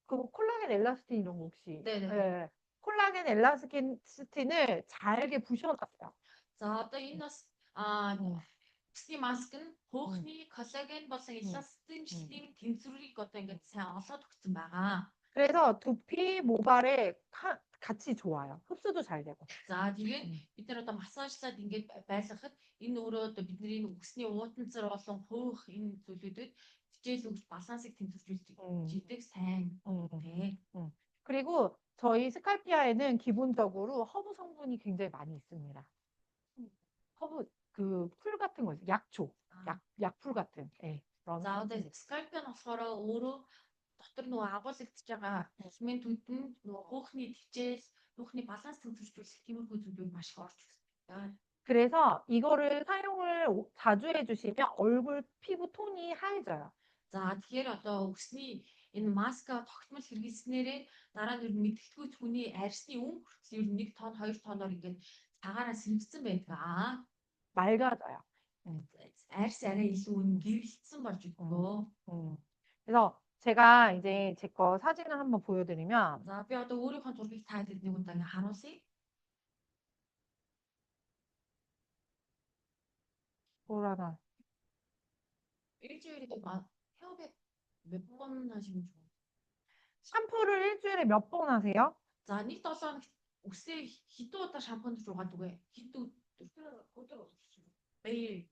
그 콜라겐 엘라스틴 이런 거 혹시? 네네. 네. 콜라겐 엘라스틴을 잘게 부셔놨어요. За одоо энэ бас үсний маск нь хуухны коллаген болон эластин жилийн тэнцвэрийг одоо ингээд сайн олоод өгсөн байгаа. 그래서 두피 모발에 같이 좋아요. 흡수도 잘 되고. За тэгээд бид нар одоо массажлаад ингээд байлгахад энэ өөрөө одоо бидний үсний уутанцар болон хуөх энэ зүйлүүдэд хичээл өгч балансыг тэнцвэржүүлж идэг сайн тий. 그리고 저희 스칼피아에는 기본적으로 허브 성분이 굉장히 많이 있습니다. 허브 그 풀 같은 거 있어요. 약초, 약풀 같은. 예. За одоо скальпиан болохоор өөрөө дотор нөгөө агуулгдж байгаа хэмээн түнтэн нөгөө хуухны хичээл, хуухны баланс тэнцвэржүүлэх тиймэрхүү зүйлүүд маш их орж ирсэн. 그래서 이거를 사용을 자주 해주시면 얼굴 피부 톤이 하얘져요. За тэгэхээр одоо үсний энэ маска тогтмол хэрэглэснээрээ дараа нь мэдгэлгүй хүний арьсны өнгө хүртэл ер нь 1 тонн 2 тонноор ингээд цагаараа сэрэгцсэн байдаг. 맑아져요. арьс арай илүү гэрэлтсэн болж өгөө. 그래서 제가 이제 제 거 사진을 한번 보여드리면 За би одоо өөрийнхөө зургийг та хэд нэг удаа ингээ харуулъя. 뭐라나 일주일에 헤어백 몇 번 하시면 좋아요? 샴푸를 일주일에 몇 번 하세요? За нэг 7 хоногт үсээ хэдэн удаа шампунь жуугаад үгүй. Хэдэн өдөр 매일.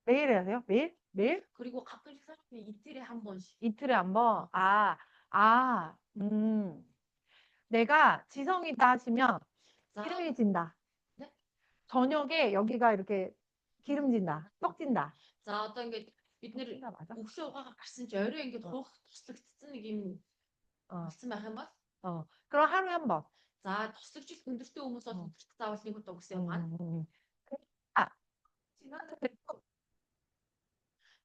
매일 하세요? 매일? 매일? 그리고 가끔씩 사람들이 이틀에 한 번씩. 이틀에 한 번? 내가 지성이다 하시면 자, 기름이 진다. 네? 저녁에 여기가 이렇게 기름진다. 떡진다. За одоо ингээд бид нэр 맞아? өглөө угаагаар гарсан чи орой ингээд хуух туслагдсан нэг юм болсон байх юм бол 그럼 하루에 한 번. за туслagчил өндөртэй хүмүүс бол өдөрт заавал нэг удаа үсээ угаана.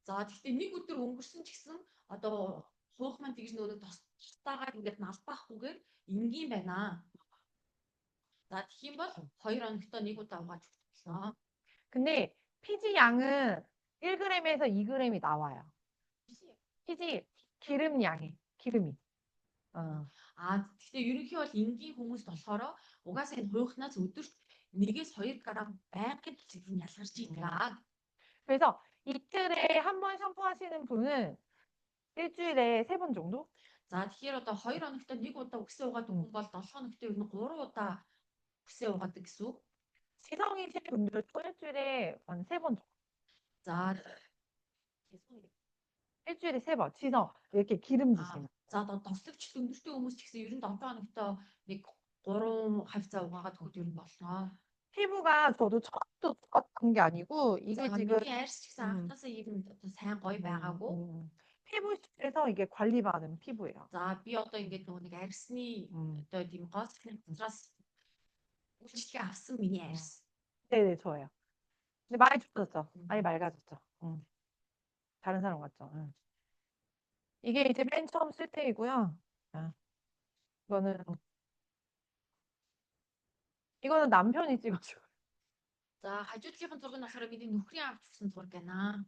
За тэгвэл нэг өдөр өнгөрсөн ч гэсэн одоо хуух маань тэгж нөгөө тустаагаад ингээд налбаахгүйгээр энгийн байна. За тэгэх юм бол 2 хоногт нэг удаа угааж өгсөн. 근데 피지 양은 1g에서 2g이 나와요. 피지 기름 양이 기름이. Гэхдээ ерөнхий бол энгийн хүмүүст болохоор угаасаа энэ хуухнаас өдөрт 1-2 г байнгын зэрэг ялгарч идэг. 그래서 이틀에 한 번 샴푸하시는 분은 일주일에 3번 정도? За тэгэхээр одоо 2 хоногт нэг удаа үхсээ угаадаг хүн бол 7 хоногт ер нь 3 удаа үхсээ угаадаг гэсэн үг. 지성이신 분들도 일주일에 한 3번 정도. За 일주일에 3번. 지성 이렇게 기름지시면. за одоо тослогч өндөртэй хүмүүс ч гэсэн ер нь 7 хоногт нэг 3 хавцаа угаагаад өгөхөд ер нь болно. 피부가 저도 처음부터 좋았던 게 아니고 이게 За 지금 миний арьс ч гэсэн анхнаасаа even одоо сайн гоё байгаагүй. 피부에서 이게 관리받은 피부예요. За би одоо ингээд нөгөө нэг арьсны одоо тийм гооцны газраас үйлчлэгээ авсан миний арьс. 네네, 좋아요. 근데 많이 좋아졌죠. 많이 맑아졌죠. 다른 사람 같죠. 이게 이제 맨 처음 쓸 때이고요. 이거는 남편이 찍어준 거예요. За хажуудлынхан зураг нь болохоор миний нөхрийн авч өгсөн зураг байна.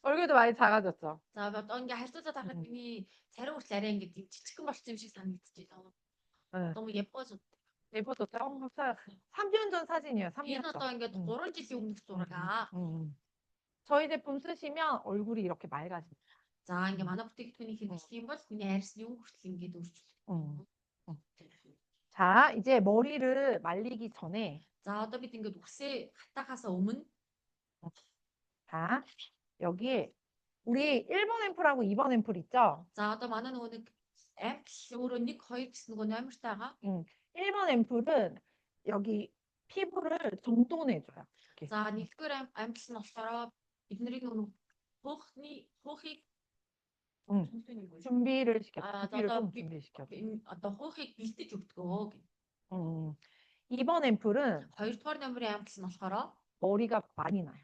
얼굴도 많이 작아졌죠. За одоо ингээ харьцуулаад харахад миний царай хүртэл арай ингээ жижигхэн болсон юм шиг санагдчихжээ. 너무 예뻐졌. 예뻐졌죠? 3년 전 사진이에요. Энэ 3년 одоо 전. ингээд 3 жилийн өмнөх зураг. 저희 제품 쓰시면 얼굴이 이렇게 맑아집니다. За ингээ манай бүтээгдэхүүнийг хэрэглэх юм бол миний арьсны юм хүртэл ингээд өөрчлөлт. 자, 이제 머리를 말리기 전에 За одоо бид ингээд үхсээ хатахаас өмнө 자, 여기에 우리 1번 앰플하고 2번 앰플 있죠? за одоо манай нөгөө нэг ампл өөрөө 1 2 гэсэн нөгөө номертай байгаа. 1번 앰플은 여기 피부를 정돈해줘요. 이렇게. За нэгдүгээр ампл нь болохоор бидний нөгөө хуухыг 준비를 시켜. 준비를 одоо 좀 준비시켜. одоо хуухыг бэлдэж өгдөг. 2번 앰플은 2дугаар номерын ампл нь болохоор 머리가 많이 나요.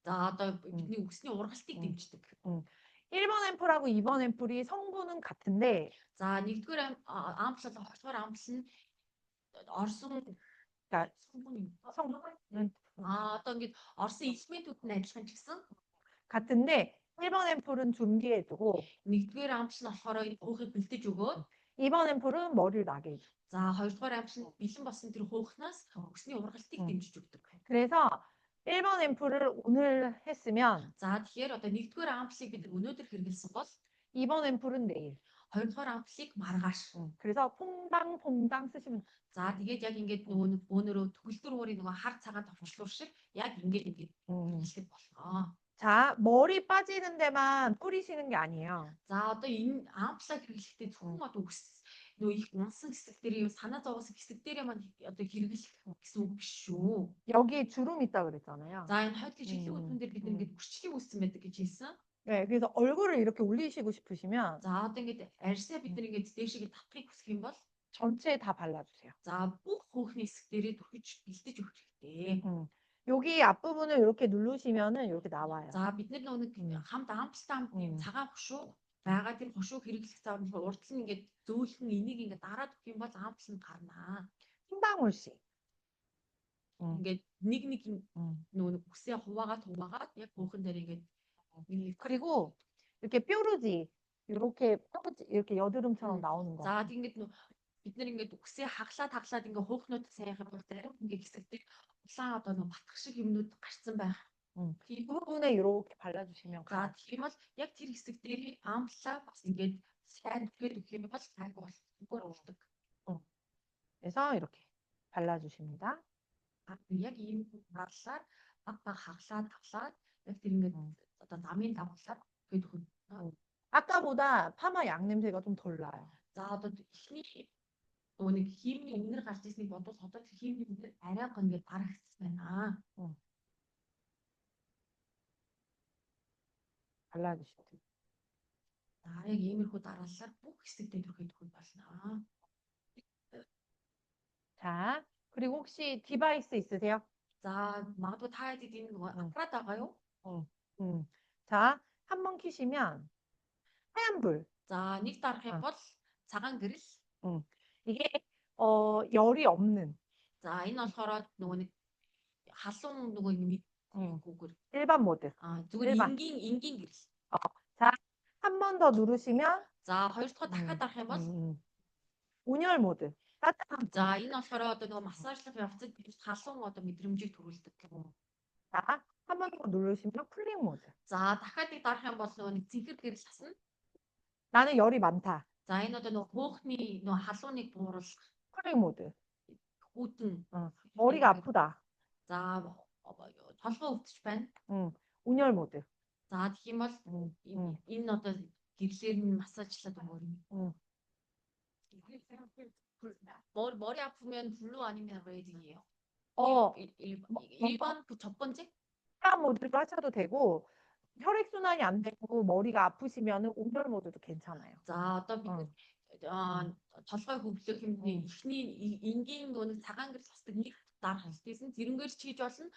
за одоо бидний үгсний ургалтыг дэмждэг. 1번 앰플하고 2번 앰플이 성분은 같은데 За нэгдүгээр ампл болон 2дугаар ампл нь орсон 그러니까 성분은 одоо ингээд орсон элементүүд нь адилхан ч гэсэн 같은데 1번 앰플은 준비해주고 нэгдүгээр ампл нь болохоор хуухыг бэлдэж өгөөд 2번 앰플은 머리를 나게 해줘. за 2дугаар ампл нь бэлэн болсон тэр хуухнаас үгсний ургалтыг дэмжиж өгдөг. 그래서 1번 앰플을 오늘 했으면 За тэгэхээр одоо нэгдүгээр амплыг бид өнөөдөр хэрэглэсэн бол 2번 앰플은 내일. 2дугаар амплыг маргааш. 그래서 퐁당 쓰시면 돼요. За тэгээд яг ингээд нөгөө төгөлдөр уурын нөгөө хар цагаан товчлуур шиг яг ингээд хэлэхэд болно. 자, 머리 빠지는 데만 뿌리시는 게 아니에요. За одоо энэ амплаа хэрэглэхдээ зөвхөн одоо нөгөө их унсан хэсэг дээр юу санаа зовоосон хэсэг дээр маань одоо хэрэглэх гэсэн үг биш шүү. 여기에 주름 있다 그랬잖아요. За энэ хойдлын жилийн үтэн дээр бид ингээд үрчлэгийг үүссэн байдаг гэж хэлсэн. 네, 그래서 얼굴을 이렇게 올리시고 싶으시면 За одоо ингээд арьсаа бид нар ингээд дээшээ тавхыг хүсэх юм бол 전체에 다 발라주세요. за бүх хөөхний хэсэг дээрээ түрхэж бэлдэж өгөх хэрэгтэй. 여기 앞부분을 이렇게 누르시면은 이렇게 나와요. За бид нар нөгөө хамт амплтай цагаан хушуу байгаа тэр хушуу хэрэглэх заавал урд нь ингээд зөөлхөн энийг ингээд дараад өгөх юм бол ампл нь гарнаа. 한 방울씩. ингээд нэг нөгөө үсээ хуваагаад яг хөөхөн дээр ингээд 그리고 이렇게 뾰루지 이렇게 여드름처럼 나오는 거. За ингээд бид нар ингээд үсээ хаглаад ингээд хөөхнүүд сайхан бол зарим ингээд хэсэгдээ улаан одоо нөгөө батгах шиг юмнууд гарцсан байх. 이 부분에 이렇게 발라주시면 За тийм бол яг тэр хэсэг дээр амплаа бас ингээд сайн түгээд өгөх юм бол сайгүй болдог. 그래서 이렇게 발라주십니다. яг ийм хаглаад баг хаглаад яг тэр ингээд одоо замын дагуулаад өгөх юм. 아까보다 파마 양 냄새가 좀 덜 나요. За одоо эхний нөгөө нэг хиймний үнэр гарч ирснийг бодвол одоо тэр хиймний үнэр арай гоо ингээд барагдсан байна. 발라주시면. За яг иймэрхүү дараалалаар бүх хэсэгтээ түрхээд өгөх болно. 자, 그리고 혹시 디바이스 있으세요? За магадгүй та хэд энэ нөгөө аппарат байгаа юу? 자, 한번 키시면 하얀 불. За нэг дарах юм бол цагаан гэрэл. 이게 열이 없는. За энэ болохоор нөгөө нэг халуун нөгөө гүгэр. 일반 모드. зүгээр энгийн гэрэл. 자, 한 번 더 누르시면 За хоёр дахь дахиад дарах юм бол 온열 모드. 따뜻한. За энэ болохоор одоо нөгөө массажлах явцад халуун одоо мэдрэмжийг төрүүлдэг. 자, 한 번 더 누르시면 쿨링 모드. За дахиад нэг дарах юм бол нөгөө нэг цэнхэр гэрэл хасна. 나는 열이 많다. За энэ одоо нөгөө хуухны нөгөө халууныг бууруулах 쿨링 모드. хүүтэн. 머리가 아프다. За толгой өвдөж байна. 온열 모드. За тэгэх юм бол энэ одоо гэрлэр нь массажлаад өгөөрэй. 머리 아프면 블루 아니면 레드예요. 어, 1번 그 첫 번째? 혈압 모드도 하셔도 되고 혈액순환이 안 되고 머리가 아프시면은 온열 모드도 괜찮아요. За одоо бид толгой хөвлөх юм ихний энгийн нөгөө цагаан гэрэл хасдаг нэг дарах хэлсэн. Тэрнгээр ч хийж болно.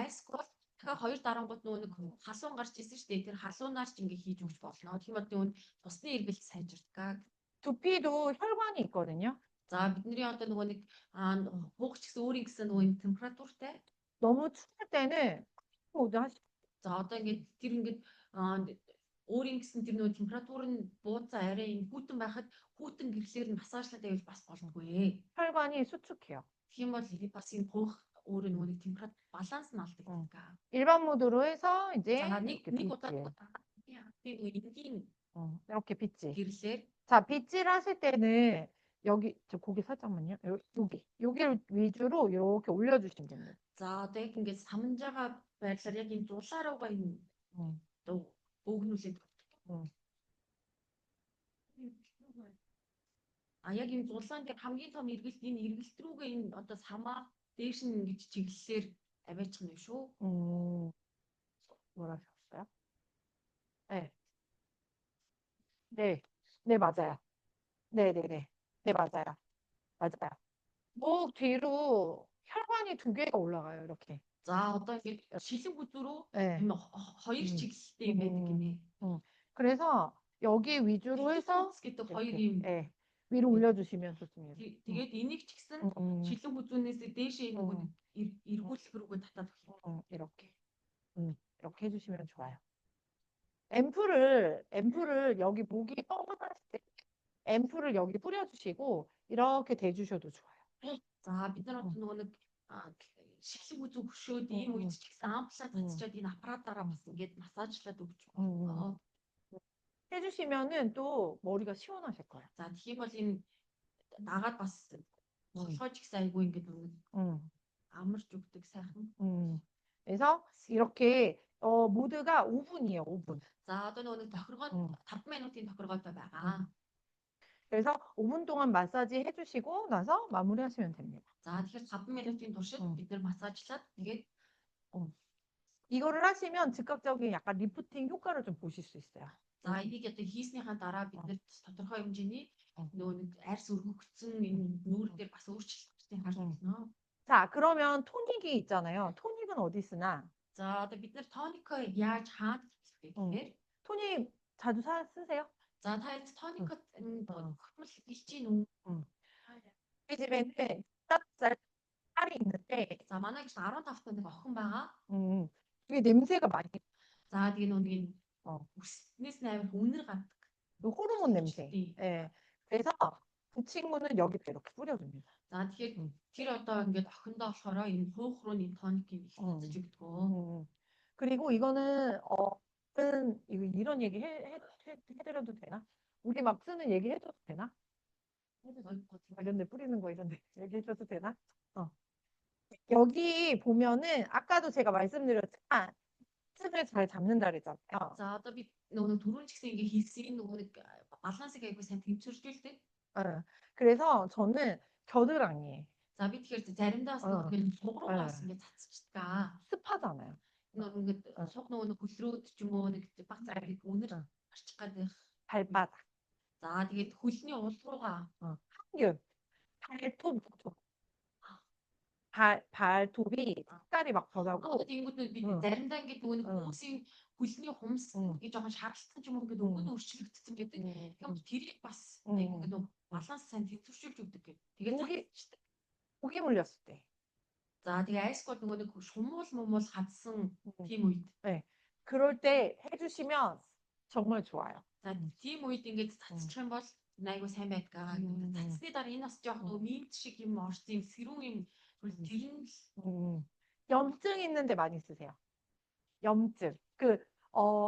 Ice бол дахиад хоёр дарангууд нөгөө халуун гарч исэн шүү дээ. Тэр халуунаар ч ингээ хийж өгч болно. Тийм бол нөгөө тусны эргэлт сайжирдаг. 두피도 혈관이 있거든요. За бидний одоо нөгөө нэг хуухч гэсэн өөрийн гэсэн нөгөө температуртай. 너무 추울 때는 모드 하시. За одоо ингээд тэр ингээд өөрийн гэсэн тэр нөгөө температур нь бууцаа арай юм хүүтэн байхад хүүтэн гэрлэр нь массажлаад байвал бас болтгүй. 혈관이 수축해요. Тийм бол бас энэ хуах өөрөө нөгөө нэг температур баланс нь алдагддаг. 일반 모드로 해서 이제 За нэг 이렇게 удаа тийм энгийн 이렇게 빗질. гэрлэр. 자, 빗질 하실 때는 여기 저 고개 살짝만요. 여기를 위주로 이렇게 올려주시면 됩니다. За одоо яг ингээд самж байгаа байдлаар яг энэ зулааруугаа энэ одоо бөөгнүүлээд. Яг энэ зулаан дээр хамгийн том эргэлт энэ эргэлт рүүгээ энэ одоо самаа дээш нь ингэж чиглэлээр аваачих нь шүү. 뭐라 하셨어요? 네. 네. 네, 맞아요. 네네네. 네, 맞아요. 맞아요. 목 뒤로 혈관이 2개가 올라가요, 이렇게. За одоо ингэж шилэн бүзүүрөө 네. хоёр чиглэлтэй юм байдаг гинэ. 그래서 여기 위주로 해서 гэдэг хоёр юм. 네. 위로 올려주시면 좋습니다. Тэгээд энийг ч гэсэн шилэн бүзүүнээс дээшээ нөгөө эргүүлэх рүүгээ татаад өгөх. 이렇게. 이렇게 해주시면 좋아요. 앰플을 여기 목이 뻐근하실 때 앰플을 여기 뿌려주시고 이렇게 대주셔도 좋아요. За бид нар нөгөө нэг шилэн бүзүү хөшөөд ийм үед ч гэсэн амплаа татчихад энэ аппаратаараа бас ингээд массажлаад өгч. 해주시면은 또 머리가 시원하실 거예요. За тийм бол энэ дагаад бас толгой ч гэсэн айгүй ингээд амарч өгдөг сайхан. 그래서 이렇게 모드가 5분이에요, 5분. За одоо нөгөө нэг тохиргоо 5 минутын тохиргоотой байгаа. 그래서 5분 동안 마사지 해주시고 나서 마무리하시면 됩니다. За тэгэхээр 5 минутын туршид бид нар массажлаад тэгээд 이거를 하시면 즉각적인 약간 리프팅 효과를 좀 보실 수 있어요. За энийг одоо хийснийхаа дараа бид нар тодорхой хэмжээний нөгөө нэг арьс өргөгдсөн энэ нүүр дээр бас өөрчлөлттэй харж байна. 자, 그러면 토닉이 있잖아요. 토닉은 어디 쓰나? За одоо бид нар тоникоо яаж хаад гэхээр 토닉 자주 쓰세요? за та тоникод хөрмөл хэлж гин үү? 우리 집에는 15살 딸이 있는데 За манай гэж 15 тань нэг охин байгаа. 그게 냄새가 많이 За тэгээ нэг үснээс амар үнэр гадаг. 호르몬 냄새. 예. 그래서 그 친구는 여기다 이렇게 뿌려줍니다. За тэгэхээр тэр одоо ингээд охиндоо болохоор энэ хуух руу ний тоникийг их цацаж өгдөг. 그리고 이거는 이거 이런 얘기 해드려도 되나? 우리 막 쓰는 얘기 해줘도 되나? 이런 데 뿌리는 거 이런 데 얘기해줘도 되나? 여기 보면은 아까도 제가 말씀드렸지만 습을 잘 잡는다 그랬잖아요. За одоо би нөгөө дөрөв ч гэсэн ингээ хийсэн нөгөө нэг балансыг айгүй сайн тэмцэрч үлдээ. 그래서 저는 겨드랑이에. За би тэгэхээр заримдаа бас нөгөө сугруугаа бас ингээ цацчихдаг. 습하잖아요. нөгөө ингээ суг нөгөө хөлрөөд ч юм уу нэг баг цагийг үнэр гарчих гадах. 발바닥. За тэгээд хөлний уул руугаа 항균. 발톱. 발톱이 색깔이 막 변하고. Тэнгүүд би заримдаа ингээ нөгөө нэг хүмүүсийн хөлний хумс ингээ жоохон шаралтсан ч юм уу ингээ нөгөө өөрчлөгдсөн гэдэг. Тэгэхээр тэрийг бас ингээ нөгөө баланс сайн тэнцвэржүүлж өгдөг гэдэг. Тэгээд 고기 물렸을 때. За тэгээ айсгол нөгөө нэг шумуул хадсан тийм үед. 네. 그럴 때 해주시면 정말 좋아요. За тийм үед ингээд цацчих юм бол айгуу сайн байдгаа. Цацсны дараа энэ бас жоох нөгөө мимт шиг юм орсон юм сэрүүн юм тэр нь 염증 있는데 많이 쓰세요. 염증.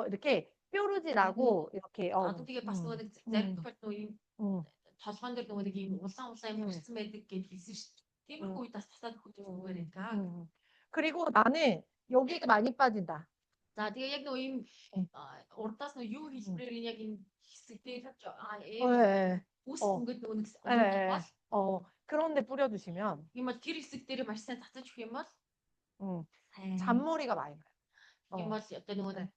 이렇게 뾰루지 나고 이렇게 Одоо тэгээ бас нөгөө нэг зарим тохиолдолд нөгөө юм 음, толгоон дээр нөгөө нэг юм улаан юм хүрсэн байдаг гэж хэлсэн шүү дээ. Тиймэрхүү үед бас тасаад өгөх зүгээр байдаг. 그리고 나는 여기가 많이 빠진다. За тэгээ яг нөгөө юм 음. урдаас нөгөө юу хэлбэрээр яг энэ хэсэг дээр 예, үс 어. ингээд нөгөө нэг 예, бол 그런데 뿌려주시면 юм бол тэр хэсэг дээр маш сайн татаж өгөх юм бол сайн. 잔머리가 많이 나요. юм бол одоо нөгөө 네. нэг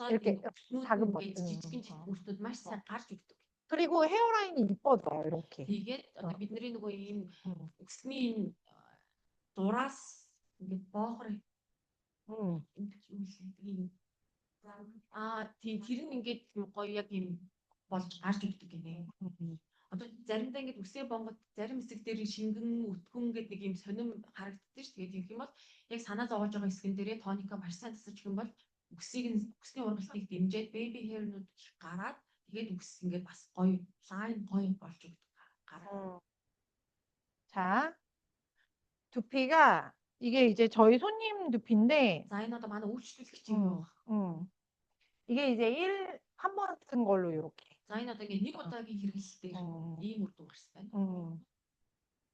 이렇게 작은 머리. жижигэн үстүүд маш сайн гарч өгдөг. 그리고 헤어라인이 이뻐져요, 이렇게. Тэгээд одоо бидний нөгөө ийм 음, өсний дураас ингээд боохор 음, тийм тэр нь ингээд гоё яг юм болж гарч өгдөг гинэ. Одоо заримдаа ингээд үсээ бонгод зарим хэсэг дээр шингэн өтгөн гэдэг нэг юм сонирм харагддаг шүү. Тэгээд юм бол яг санаа зовоож байгаа хэсгэн дээрээ тоника маш сайн тасаж өгөх юм бол үсний ургалтыг дэмжиж baby hair-нууд гараад тэгээд үс ингээд бас гоё лайн гоё болж өгдөг. гараа. 자, 두피가 이게 이제 저희 손님 두피인데, За энэ одоо манай үйлчлүүлэгч юм. 이게 이제 한 번 쓴 걸로 이렇게. За энэ одоо ингээд нэг удаагийн хэрэглэлтэй ийм үр дүн гарсан байна.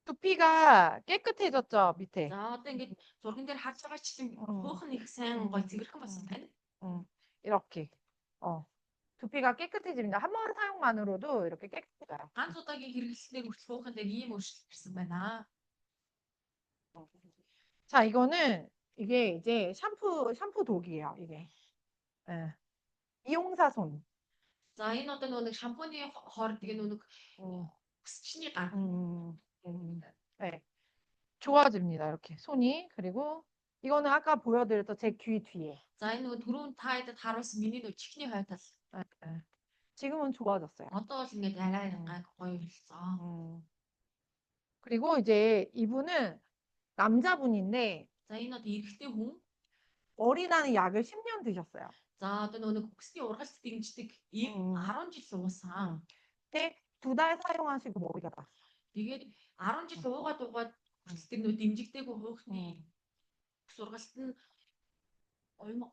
두피가 깨끗해졌죠, 밑에. За одоо ингээд зурган дээр харж байгаа чинь хөөхн их сайн гоё цэвэрхэн болсон байна. 이렇게. 두피가 깨끗해집니다. 한 번 사용만으로도 이렇게 깨끗해져요. ганц удаагийн хэрэглэлээр хүртэл хөөхн дээр ийм өөрчлөлт гарсан байна. 자, 이게 이제 샴푸 독이에요, 이게. 예. 이용사 손. За энэ одоо нөгөө нэг шампуны хоор тэгээ нөгөө нэг өсчний гар. 네. 좋아집니다, 이렇게 손이. 그리고 이거는 아까 보여드렸던 제 귀 뒤에. За энэ нөгөө түрүүн таайдад харуулсан миний нөгөө чихний хойдол. 예. 지금은 좋아졌어요. Одоо бол ингээд арай гоё болсон. 그리고 이제 이분은 남자분인데 За энэ одоо эрэгтэй хүн. 머리 나는 약을 10년 드셨어요. За одоо нөгөө нэг өсний ургалт дэмждэг ийм 10 жил уусан. 근데 2달 사용하시고 머리가 났어요. Тэгээд 10 жил уугаад өсөлтөг нөгөө дэмжигдээгүй хөөхний ус ургалт нь 얼마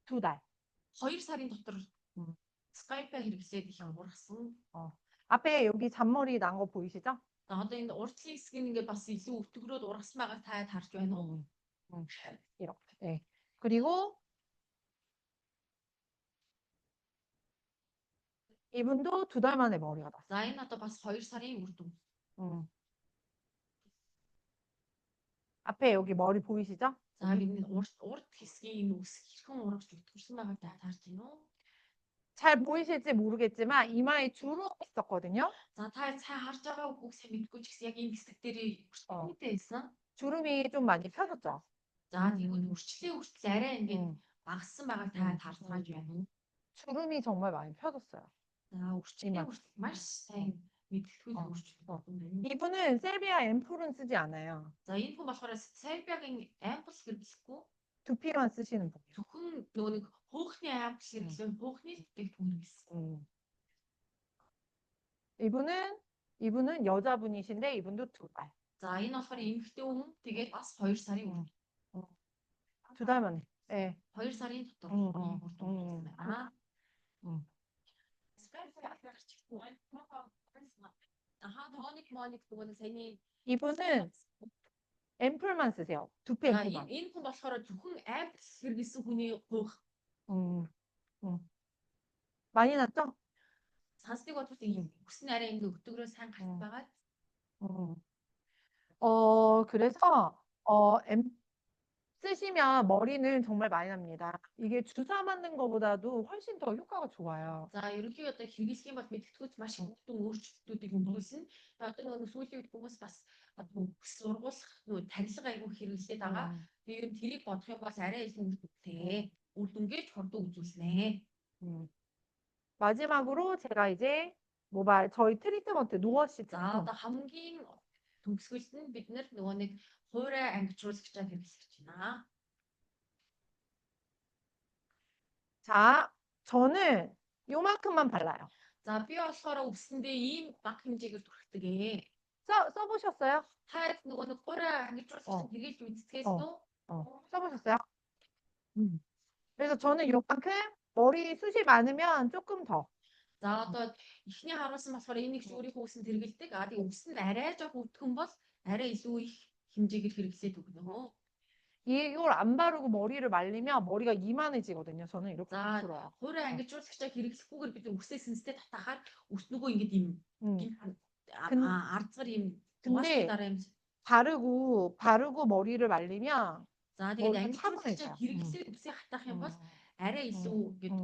2달. 2 сарын дотор Skype хэрэглээд их ургасан. 앞에 여기 잔머리 난 거 보이시죠? За одоо энэ уртлын хэсэг нь ингээд бас илүү өвтгөрөөд ургасан байгааг та харж байна уу? 이렇게. 네. 그리고 이분도 2달 만에 머리가 났어요. За энэ одоо бас 2 сарын үр дүн. 앞에 여기 머리 보이시죠? За энэ урд хэсгийн энэ үс хэрхэн урагш өвтгөрсөн байгааг та харж байна уу? 잘 보이실지 모르겠지만 이마에 주름이 있었거든요. За та сайн харж байгаа үгүй сайн мэдгүй ч гэсэн яг энэ хэсэг дээр үргэлжлүүлтэй байсан. 주름이 좀 많이 펴졌죠. За тэгвэл үрчлээ арай ингээд багассан байгааг та харж байна уу? 주름이 정말 많이 펴졌어요. За үрчлээ маш сайн мэдгэлгүй үрчлээ болсон байна. 이분은 셀비아 앰플은 쓰지 않아요. За энэ хүн болохоор 셀비агийн ампул хэрэглэхгүй 두피만 쓰시는 분. зөвхөн нөгөө нэг хөөхний ампул хэрэглэн хөөхний бүтээгдэхүүн хэрэглэсэн. 이분은 여자분이신데 이분도 2달. За энэ болохоор эмэгтэй хүн тэгээд бас 2 сарын 2달 만에. 네. 2 сарын дотор ийм үр дүн байна. 토닉 нөгөө саяны 이분은 앰플만 쓰세요. 두피 앰플만. энэ хүн болохоор зөвхөн ампул хэрэглэсэн хүний хөөх. 많이 났죠? Сансдаг бодвол ийм өснө арай ингээ өтгөрөө сайн гарч байгаа. 그래서 쓰시면 머리는 정말 많이 납니다. 이게 주사 맞는 것보다도 훨씬 더 효과가 좋아요. За ерөнхийдөө одоо хэрэглэх юм бол мэдтгэж маш их хүчин өөрчлөлтүүдийг өмгөөлсөн. Одоо нөгөө сүүлийн үед хүмүүс бас сургуулах нөгөө тарилга айгүй хэрэглээд байгаа. Тэгээд тэрийг бодох юм бол арай илүү үр дүнгээ хордоо үзүүлнэ. 마지막으로 제가 이제 모발 저희 트리트먼트 노워시 За одоо хамгийн төгсгөл нь бид нөгөө нэг хуурай ангичруулагчаар хэрэглэж байна. 자, 저는 요만큼만 발라요. За би болохоор өвсөндөө ийм баг хэмжээгээр түрхдэг ээ. 써보셨어요? 타 нөгөө нэг гураа ангижуулсан хэрэгж үздэхээс 써보셨어요? 그래서 저는 요만큼 머리 숱이 많으면 조금 더. За одоо эхний харуулсан болохоор энийг өөрийнхөө үсэнд хэрэгэлдэг. А тэгээ үсэнд арай жоох өвдгөн бол арай илүү их хэмжээгээр хэрэглээд өгнө. 이걸 안 바르고 머리를 말리면 머리가 이만해지거든요. 저는 이렇게 За 들어요. хуурай ангижуулагчаа хэрэглэхгүйгээр бид үсээ сэнстэй татахаар үс нөгөө ингэж юм ардсгар юм 근데 дараа юм. 바르고 머리를 말리면 За тэгээд ангижуулагчаа хэрэглээд үсээ хатах юм бол арай илүү ингэж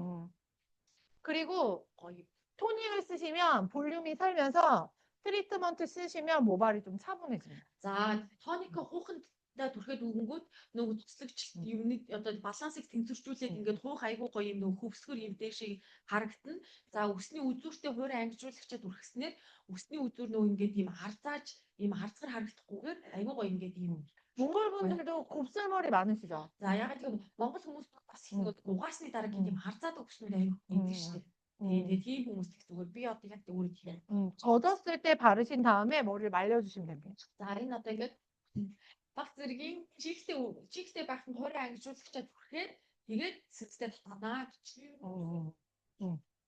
그리고 гоё. 토닉을 쓰시면 볼륨이 살면서 트리트먼트 쓰시면 모발이 좀 차분해집니다. За тоник хуухандаа түрхэд үгэнгүүт нөгөө туслagч юмны одоо балансыг тэнцвэржүүлээд ингээд хуух айгуу гоё юм нөгөө хөвсгөр юм дэшийг харагдана. За үсний үзүүртэй хуурай ангижуулагчаа түрхснээр үсний үзүүр нөгөө ингээд ийм харцааж ийм харцгар харагдахгүйгээр айгуу гоё ингээд ийм 몽골분들도 곱슬머리 많으시죠? за ягаад гэвэл монгол хүмүүс бас их нөгөө угаасны дараа ийм харцаадаг үснүүд айгуу гэдэг шүү дээ. Тэгээд тийм хүмүүс их зүгээр би одоо яг өөрөө тийм. 젖었을 때 바르신 다음에 머리를 말려주시면 됩니다. За энэ одоо ингээд баг зэргийн чихтэй байхад хуурай ангижуулагчаа түрхээд тэгээд сэнстэй татнаа гэж.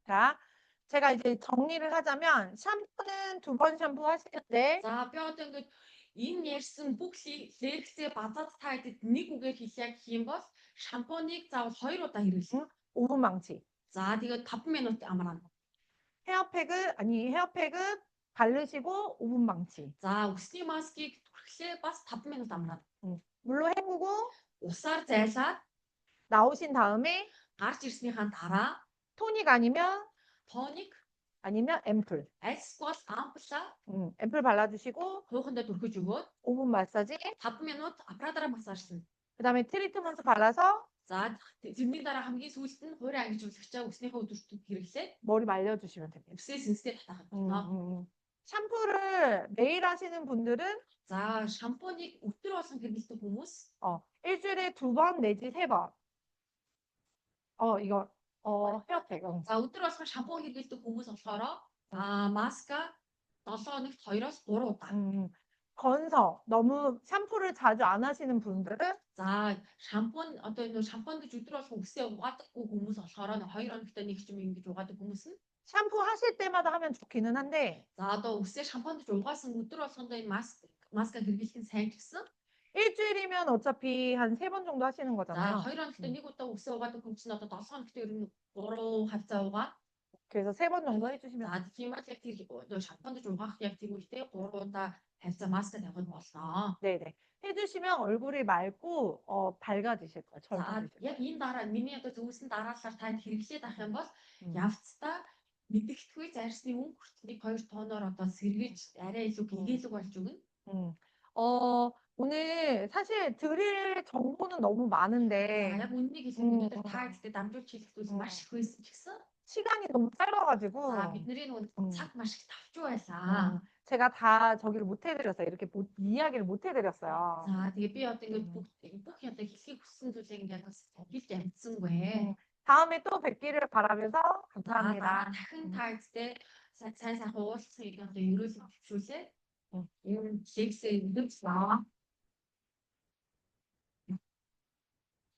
자, 제가 이제 정리를 하자면 샴푸는 2번 샴푸 하실 때 За би одоо ингээд энэ ярьсан бүх лекцээ базаад та хэдэд нэг үгээр хэлье гэх юм бол шампуныг заавал 2 удаа хэрэглэв. 5분 망치. За тэгээд 5 минут амраана. 헤어팩은 바르시고 5분 망치. За үсний маскыг түрхлээ бас 5 минут амраана. 물로 헹구고 Усаар зайлаад 나오신 다음에 гарч ирснийхаа дараа 토닉 아니면 тоник 앰플. эсвэл ампула 앰플 발라주시고 хуухандаа түрхэж өгөөд 5분 마사지. 5 минут аппаратаараа массажлна. 그다음에 트리트먼트 발라서 За тэрний дараа хамгийн сүүлд нь хуурай ангижуулагчаа үснийхээ өдөртөд хэрэглээд 머리 말려주시면 됩니다. үсээ сэнстэй татах болно. 샴푸를 매일 하시는 분들은 За шампуныг өдөр болгон хэрэглэдэг хүмүүс 일주일에 2번 내지 3번. 이거 헤어팩. за өдөр болгон шампун хэрэглэдэг хүмүүс болохоор маска 7 хоногт 2-оос 3 удаа. 건성. 너무 샴푸를 자주 안 하시는 분들은 За шампун одоо энэ шампун гэж өдөр болгон үсээ угаадаггүй хүмүүс болохоор 2 хоногт нэг ч юм ингэж угаадаг хүмүүс нь 샴푸 하실 때마다 하면 좋기는 한데 за одоо үсээ шампунд угаасан өдөр болгондоо энэ маска хэрэглэх нь сайн ч гэсэн 일주일이면 어차피 한 3번 정도 하시는 за 거잖아요. 2 хоногт нэг удаа үсээ угаадаг хүмүүс нь одоо 7 хоногт ер нь 3 хавцаа угаа. 그래서 3번 정도 해주시면 За тийм бол яг тэр шампунд угаах яг тийм үедээ 3 удаа хавцаа маска тавих болно. 네네. 해주시면 얼굴이 맑고 밝아지실 거예요. За 젊어지실 яг энэ дараа миний одоо зөвсөн дараалал та хэрэглээд авах юм бол явцдаа мэдгэдэггүй зарсны өнгө хүртэл 2 тоноор одоо сэргээж арай илүү гингэлэг болж өгнө. 오늘 사실 드릴 정보는 너무 За 많은데 яг үннийг хэлэхэд та хэдтэй дамжуулж хэлэх зүйл маш их байсан ч гэсэн 시간이 너무 짧아가지고 за бидний нөгөө цаг маш их тавч байлаа. 제가 다 저기를 못 해드렸어요. 이렇게 이야기를 못 해드렸어요. За тэгээ би одоо ингээд бүх одоо хэлхийг хүссэн зүйлийг ингээд хэлж амжсангүй. 다음에 또 뵙기를 바라면서 За 감사합니다. дахин та хэдтэй сайн уулзахыг одоо ерөөлөж зөвшөөрlээ. Энэ лекцээ өндөрлөө.